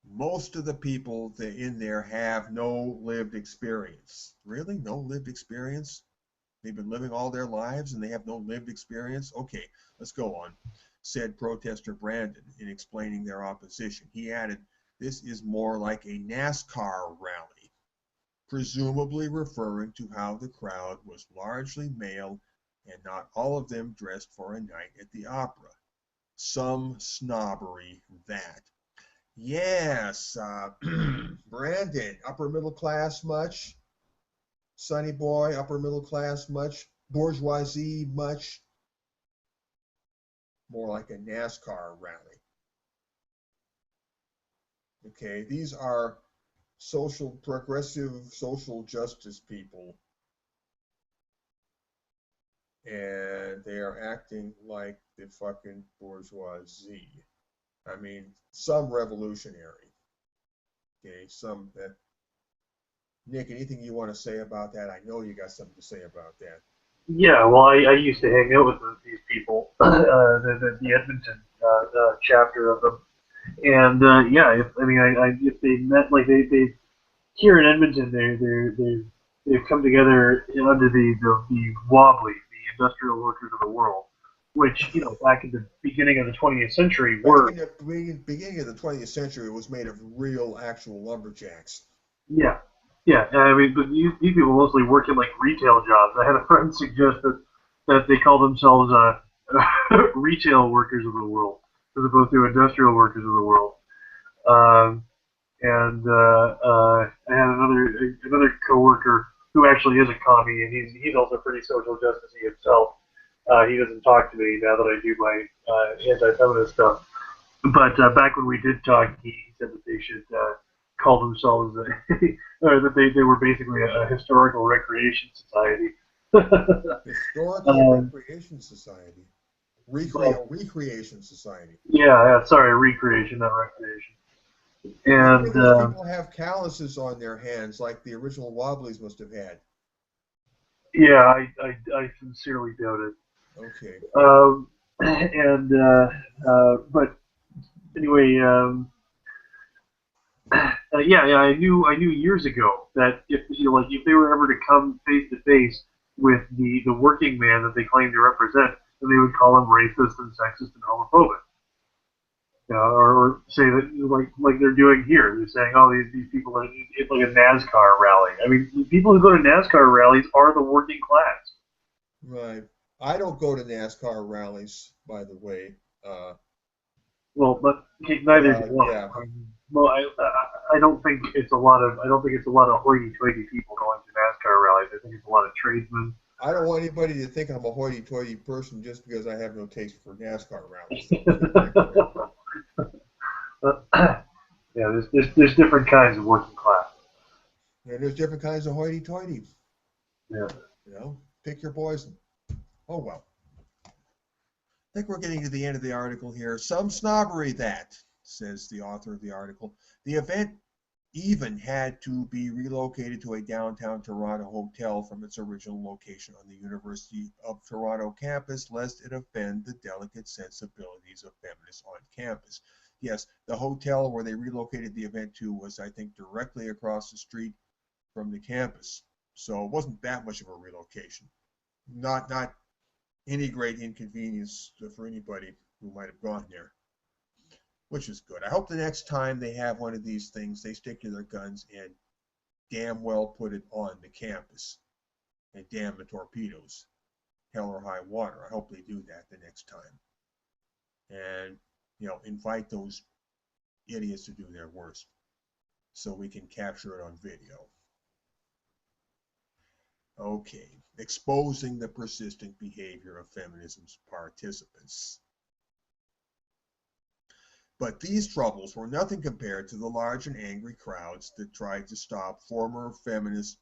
Most of the people in there have no lived experience. Really? No lived experience? They've been living all their lives and they have no lived experience? Okay, let's go on, said protester Brandon in explaining their opposition. He added, this is more like a NASCAR rally, presumably referring to how the crowd was largely male and not all of them dressed for a night at the opera. Some snobbery, that. Yes, Brandon, upper middle class much? Sonny boy, upper middle class much? Bourgeoisie much? More like a NASCAR rally. Okay, these are progressive social justice people, and they are acting like the fucking bourgeoisie. I mean, some revolutionary. Okay, some that. Nick, anything you want to say about that? I know you got something to say about that. Yeah, well, I used to hang out with these people, the Edmonton chapter of them, and yeah, if they met, like they here in Edmonton, they've come together under the Wobbly, the Industrial Workers of the World, which, you know, back in the beginning of the 20th century were. Back in the beginning of the 20th century, it was made of real, actual lumberjacks. Yeah, yeah. I mean, but these people mostly work in like retail jobs. I had a friend suggest that that they call themselves retail workers of the world as opposed to industrial workers of the world. Um, and I had another coworker who actually is a commie, and he's also pretty social justicey himself. He doesn't talk to me now that I do my anti-feminist stuff. But back when we did talk, he said that they should call themselves, or that they were basically a historical recreation society. Historical Recreation Society. Recreation Society. Yeah, sorry, recreation, not recreation. And those people have calluses on their hands like the original Wobblies must have had. yeah, I sincerely doubt it. Okay. But anyway, yeah, I knew years ago that if if they were ever to come face to face with the working man that they claim to represent, then they would call him racist and sexist and homophobic. Or say that like they're doing here. They're saying, oh, these people are, it's like a NASCAR rally. I mean, the people who go to NASCAR rallies are the working class. Right. I don't go to NASCAR rallies, by the way. Well, but neither do I. Yeah. Well, I don't think it's a lot of hoity-toity people going to NASCAR rallies. I think it's a lot of tradesmen. I don't want anybody to think I'm a hoity-toity person just because I have no taste for NASCAR rallies. Yeah, there's different kinds of working class. And there's different kinds of hoity-toity. Yeah. Pick your poison. Oh well. I think we're getting to the end of the article here. Some snobbery, that, says the author of the article. The event even had to be relocated to a downtown Toronto hotel from its original location on the University of Toronto campus, lest it offend the delicate sensibilities of feminists on campus. Yes, the hotel where they relocated the event to was, I think, directly across the street from the campus. So it wasn't that much of a relocation. Not any great inconvenience for anybody who might have gone there, which is good. I hope the next time they have one of these things, they stick to their guns and damn well put it on the campus. And damn the torpedoes. Hell or high water. I hope they do that the next time. And, invite those idiots to do their worst so we can capture it on video. Okay, exposing the persistent behavior of feminism's participants. But these troubles were nothing compared to the large and angry crowds that tried to stop former feminists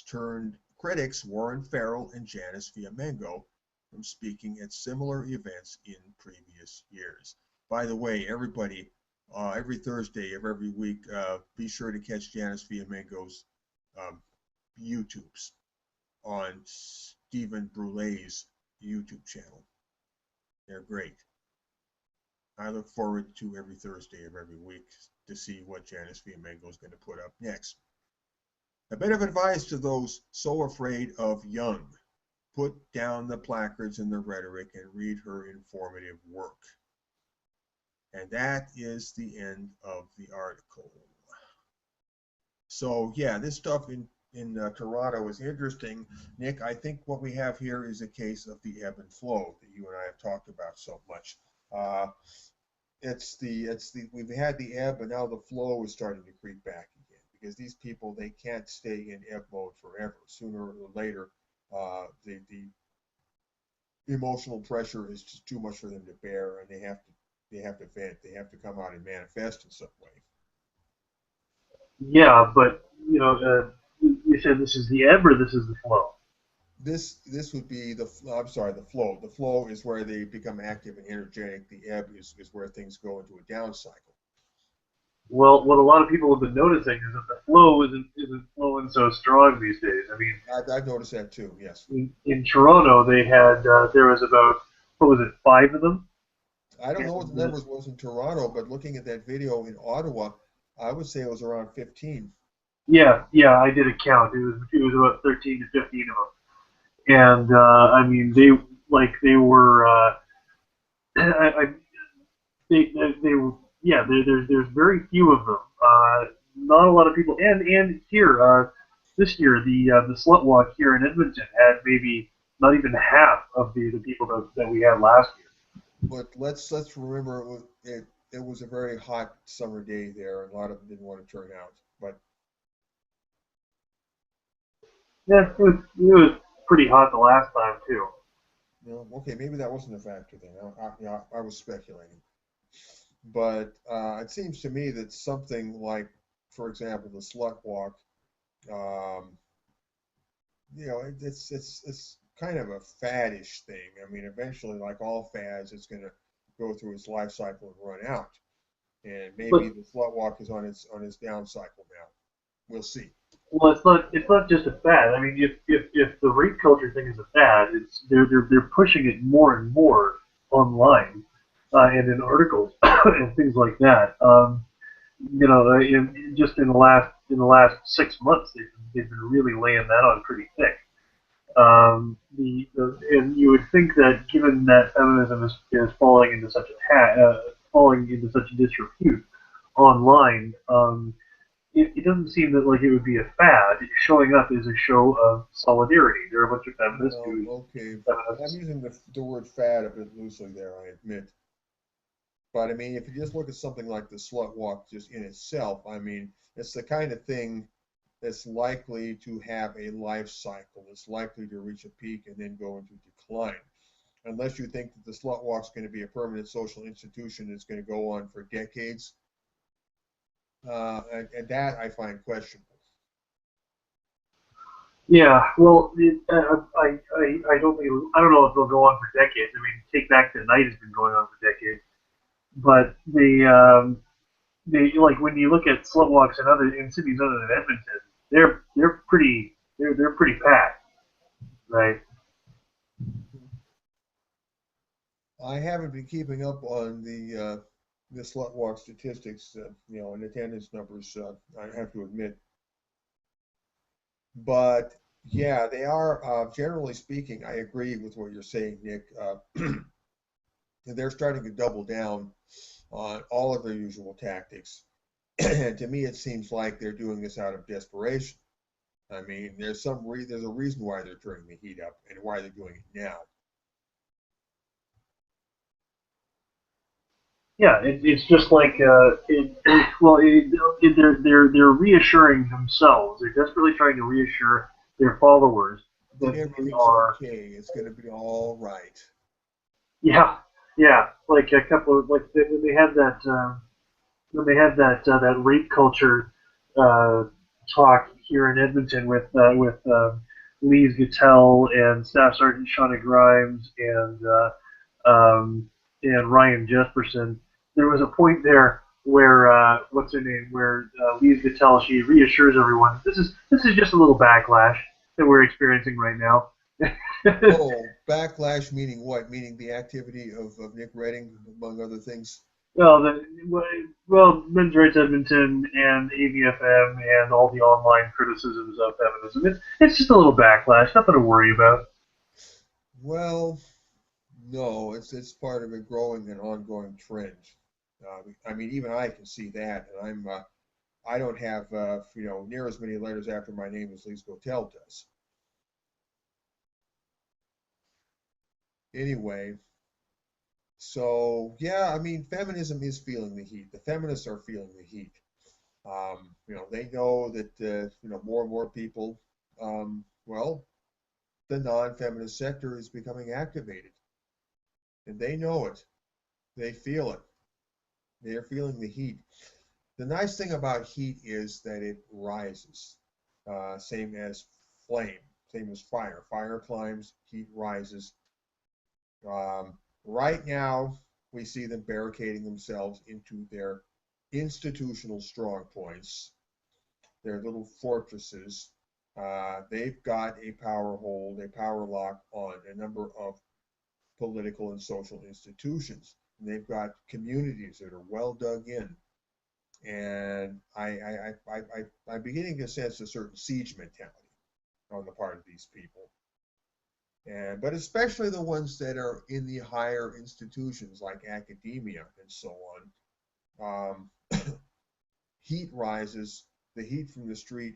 turned critics Warren Farrell and Janice Fiamengo from speaking at similar events in previous years. By the way, everybody, every Thursday of every week, be sure to catch Janice Fiamengo's YouTubes on Stephen Brulé's YouTube channel. They're great. I look forward to every Thursday of every week to see what Janice Fiamengo is going to put up next. A bit of advice to those so afraid of Young. Put down the placards and the rhetoric and read her informative work. And that is the end of the article. So yeah, this stuff in Toronto is interesting. Nick, I think what we have here is a case of the ebb and flow that you and I have talked about so much. We've had the ebb, and now the flow is starting to creep back again, because these people, they can't stay in ebb mode forever. Sooner or later, the emotional pressure is just too much for them to bear, and they have to vent. They have to come out and manifest in some way. Yeah, but you said this is the ebb or this is the flow? This would be the flow. The flow is where they become active and energetic. The ebb is where things go into a down cycle. Well, what a lot of people have been noticing is that the flow isn't flowing so strong these days. I mean, I've noticed that too. Yes. In Toronto, they had there was about, what was it, 5 of them? I don't know what the numbers was in Toronto, but looking at that video in Ottawa, I would say it was around 15. Yeah, I did a count. It was about 13 to 15 of them. And I mean, they were there's very few of them. Not a lot of people. And here this year the slut walk here in Edmonton had maybe not even half of the people that we had last year. But let's remember it was a very hot summer day there, and a lot of them didn't want to turn out. But Yeah, it was pretty hot the last time too. okay, maybe that wasn't a factor then. I was speculating. But it seems to me that something like, for example, the slut walk, um, it's kind of a faddish thing. I mean, eventually, like all fads, it's going to go through its life cycle and run out. And maybe But the slut walk is on its down cycle now. We'll see. well, it's not just a fad. I mean, if the rape culture thing is a fad, it's they're pushing it more and more online and in articles and things like that. Just in the last 6 months, they've been really laying that on pretty thick. And you would think that given that feminism is falling into such a disrepute online, it doesn't seem that like it would be a fad. Showing up is a show of solidarity. There are a bunch of feminists Well, who okay, I'm feminists. using the word fad a bit loosely there, I admit. But I mean, if you just look at something like the slut walk just in itself, I mean, it's the kind of thing that's likely to have a life cycle. It's likely to reach a peak and then go into decline. Unless you think that the slut walk's going to be a permanent social institution that's going to go on for decades, and that I find questionable. Yeah, well, I don't know if they'll go on for decades. I mean, Take Back the Night has been going on for decades, but like when you look at slut walks in cities other than Edmonton, they're pretty packed, right? I haven't been keeping up on the slut walk statistics, and attendance numbers. I have to admit, but yeah, they are generally speaking. I agree with what you're saying, Nick. They're starting to double down on all of their usual tactics, and to me, it seems like they're doing this out of desperation. I mean, there's a reason why they're turning the heat up and why they're doing it now. Yeah, it's just like well, they're reassuring themselves. They're desperately trying to reassure their followers That that they everything's are. okay. It's going to be all right. Yeah, yeah. Like a couple of when they had that rape culture uh, talk here in Edmonton with Lise Gattell and Staff Sergeant Shauna Grimes and Ryan Jesperson. There was a point there where what's her name? Where Lise Gattell, she reassures everyone this is just a little backlash that we're experiencing right now. Oh, backlash meaning what? Meaning the activity of Nick Redding, among other things. Well, Men's Rights Edmonton and AVFM and all the online criticisms of feminism. It's just a little backlash, nothing to worry about. Well, no, it's part of a growing and ongoing trend. I mean, even I can see that, and I don't have near as many letters after my name as Lise Gotel does. Anyway, so yeah, I mean, feminism is feeling the heat. The feminists are feeling the heat. They know that more and more people, well, the non-feminist sector is becoming activated, and they know it. They feel it. They are feeling the heat. The nice thing about heat is that it rises, same as flame, same as fire. Fire climbs, heat rises. Right now, we see them barricading themselves into their institutional strong points, their little fortresses. They've got a power hold, a power lock on a number of political and social institutions. And they've got communities that are well dug in. And I'm beginning to sense a certain siege mentality on the part of these people. But especially the ones that are in the higher institutions like academia and so on. Heat rises, the heat from the street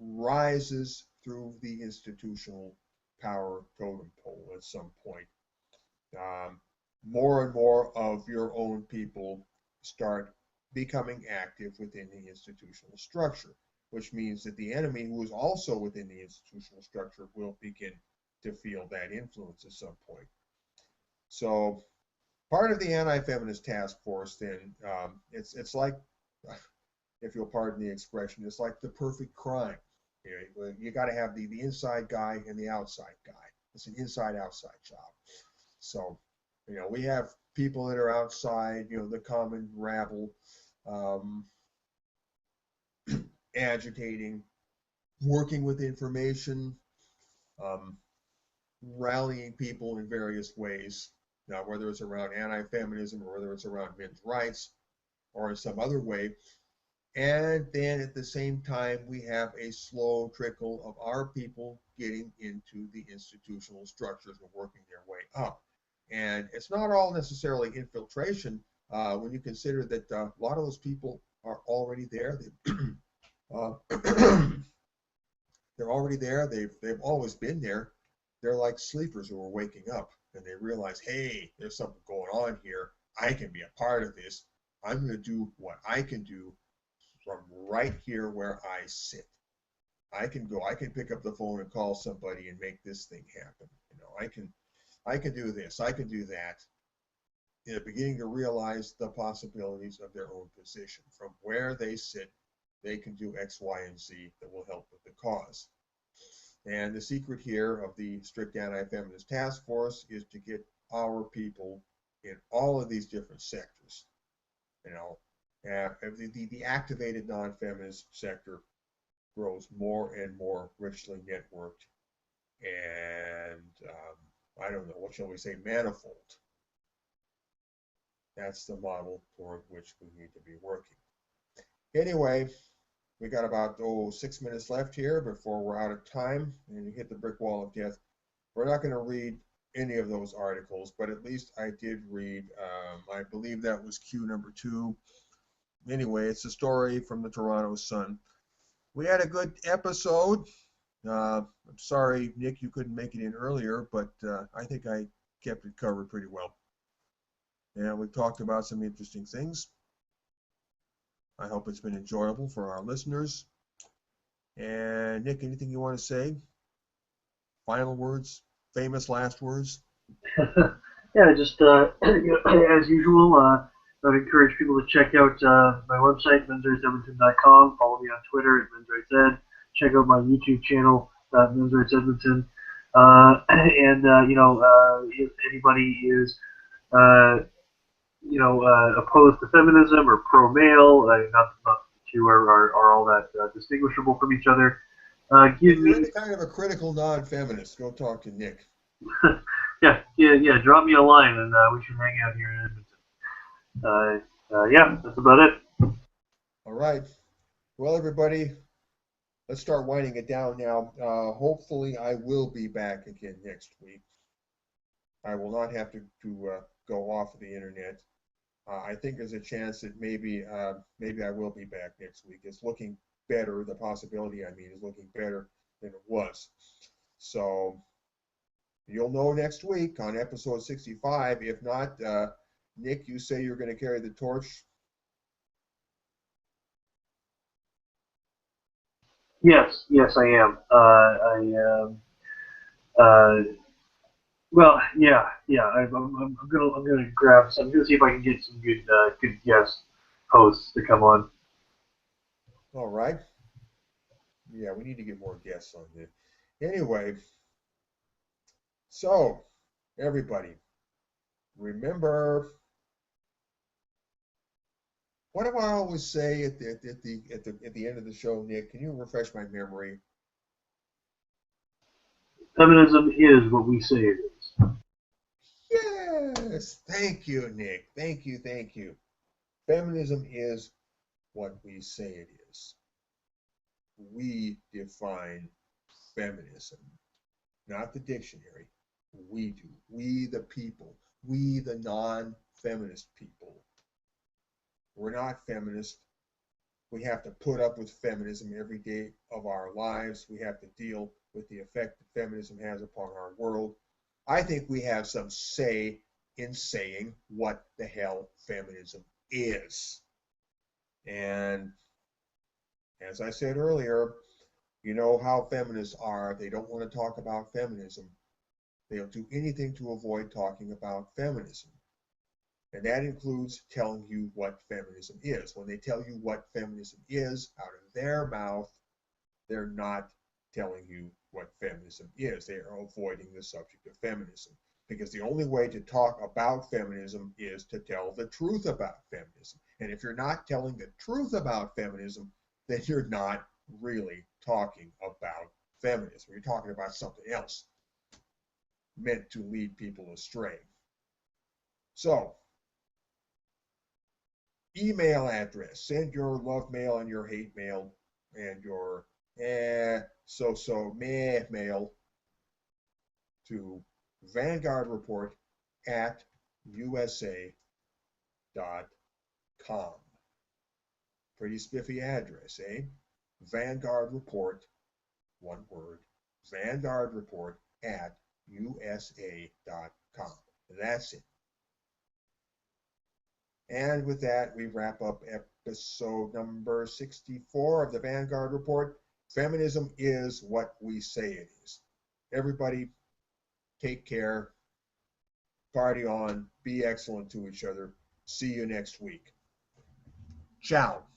rises through the institutional power totem pole at some point. More and more of your own people start becoming active within the institutional structure, which means that the enemy, who is also within the institutional structure, will begin to feel that influence at some point. So part of the anti-feminist task force, then, it's like, if you'll pardon the expression, it's like the perfect crime. You got to have the inside guy and the outside guy. It's an inside-outside job. So, we have people that are outside, the common rabble, agitating, working with information, rallying people in various ways. Now, whether it's around anti-feminism or whether it's around men's rights or in some other way. And then at the same time, we have a slow trickle of our people getting into the institutional structures and working their way up. And it's not all necessarily infiltration when you consider that a lot of those people are already there. They're already there. They've always been there. They're like sleepers who are waking up, and they realize, hey, there's something going on here. I can be a part of this. I'm going to do what I can do from right here where I sit. I can pick up the phone and call somebody and make this thing happen. I can do this. I can do that. They're beginning to realize the possibilities of their own position. From where they sit, they can do X, Y, and Z that will help with the cause. And the secret here of the strict anti-feminist task force is to get our people in all of these different sectors. The activated non-feminist sector grows more and more richly networked and I don't know, what shall we say, manifold. That's the model toward which we need to be working. Anyway, we got about 6 minutes left here before we're out of time and hit the brick wall of death. We're not going to read any of those articles, but at least I did read, I believe that was Q number 2. Anyway, it's a story from the Toronto Sun. We had a good episode. I'm sorry, Nick, you couldn't make it in earlier, but I think I kept it covered pretty well. And we talked about some interesting things. I hope it's been enjoyable for our listeners. And Nick, anything you want to say? Final words? Famous last words? Yeah, just as usual, I'd encourage people to check out my website, mensrightsedmonton.com. Follow me on Twitter at mensrightsedmonton. Check out my YouTube channel, mensrightsedmonton. If anybody is opposed to feminism or pro-male, not the two are all that distinguishable from each other. If you're any kind of a critical non-feminist, go talk to Nick. Yeah. Drop me a line, and we should hang out here in Edmonton. That's about it. All right. Well, everybody, let's start winding it down now. Hopefully, I will be back again next week. I will not have to go off of the internet. I think there's a chance that maybe I will be back next week. It's looking better. The possibility, is looking better than it was. So you'll know next week on episode 65. If not, Nick, you say you're going to carry the torch. Yes, I am. I'm gonna grab some. I'm gonna see if I can get some good guest hosts to come on. All right. Yeah, we need to get more guests on this. Anyway, so everybody, remember, what do I always say at the end of the show, Nick? Can you refresh my memory? Feminism is what we say it is. Yes, thank you, Nick. Thank you. Feminism is what we say it is. We define feminism, not the dictionary. We do. We the people. We the non-feminist people. We're not feminist. We have to put up with feminism every day of our lives. We have to deal with the effect that feminism has upon our world. I think we have some say in saying what the hell feminism is. And as I said earlier, you know how feminists are. They don't want to talk about feminism. They'll do anything to avoid talking about feminism. And that includes telling you what feminism is. When they tell you what feminism is out of their mouth, they're not telling you what feminism is. They are avoiding the subject of feminism. Because the only way to talk about feminism is to tell the truth about feminism. And if you're not telling the truth about feminism, then you're not really talking about feminism. You're talking about something else meant to lead people astray. So, email address. Send your love mail and your hate mail and your so-so-meh mail to Vanguard Report at USA.com. Pretty spiffy address, eh? Vanguard Report, one word, Vanguard Report at USA.com. That's it. And with that, we wrap up episode number 64 of the Vanguard Report. Feminism is what we say it is. Everybody, take care, party on, be excellent to each other. See you next week. Ciao.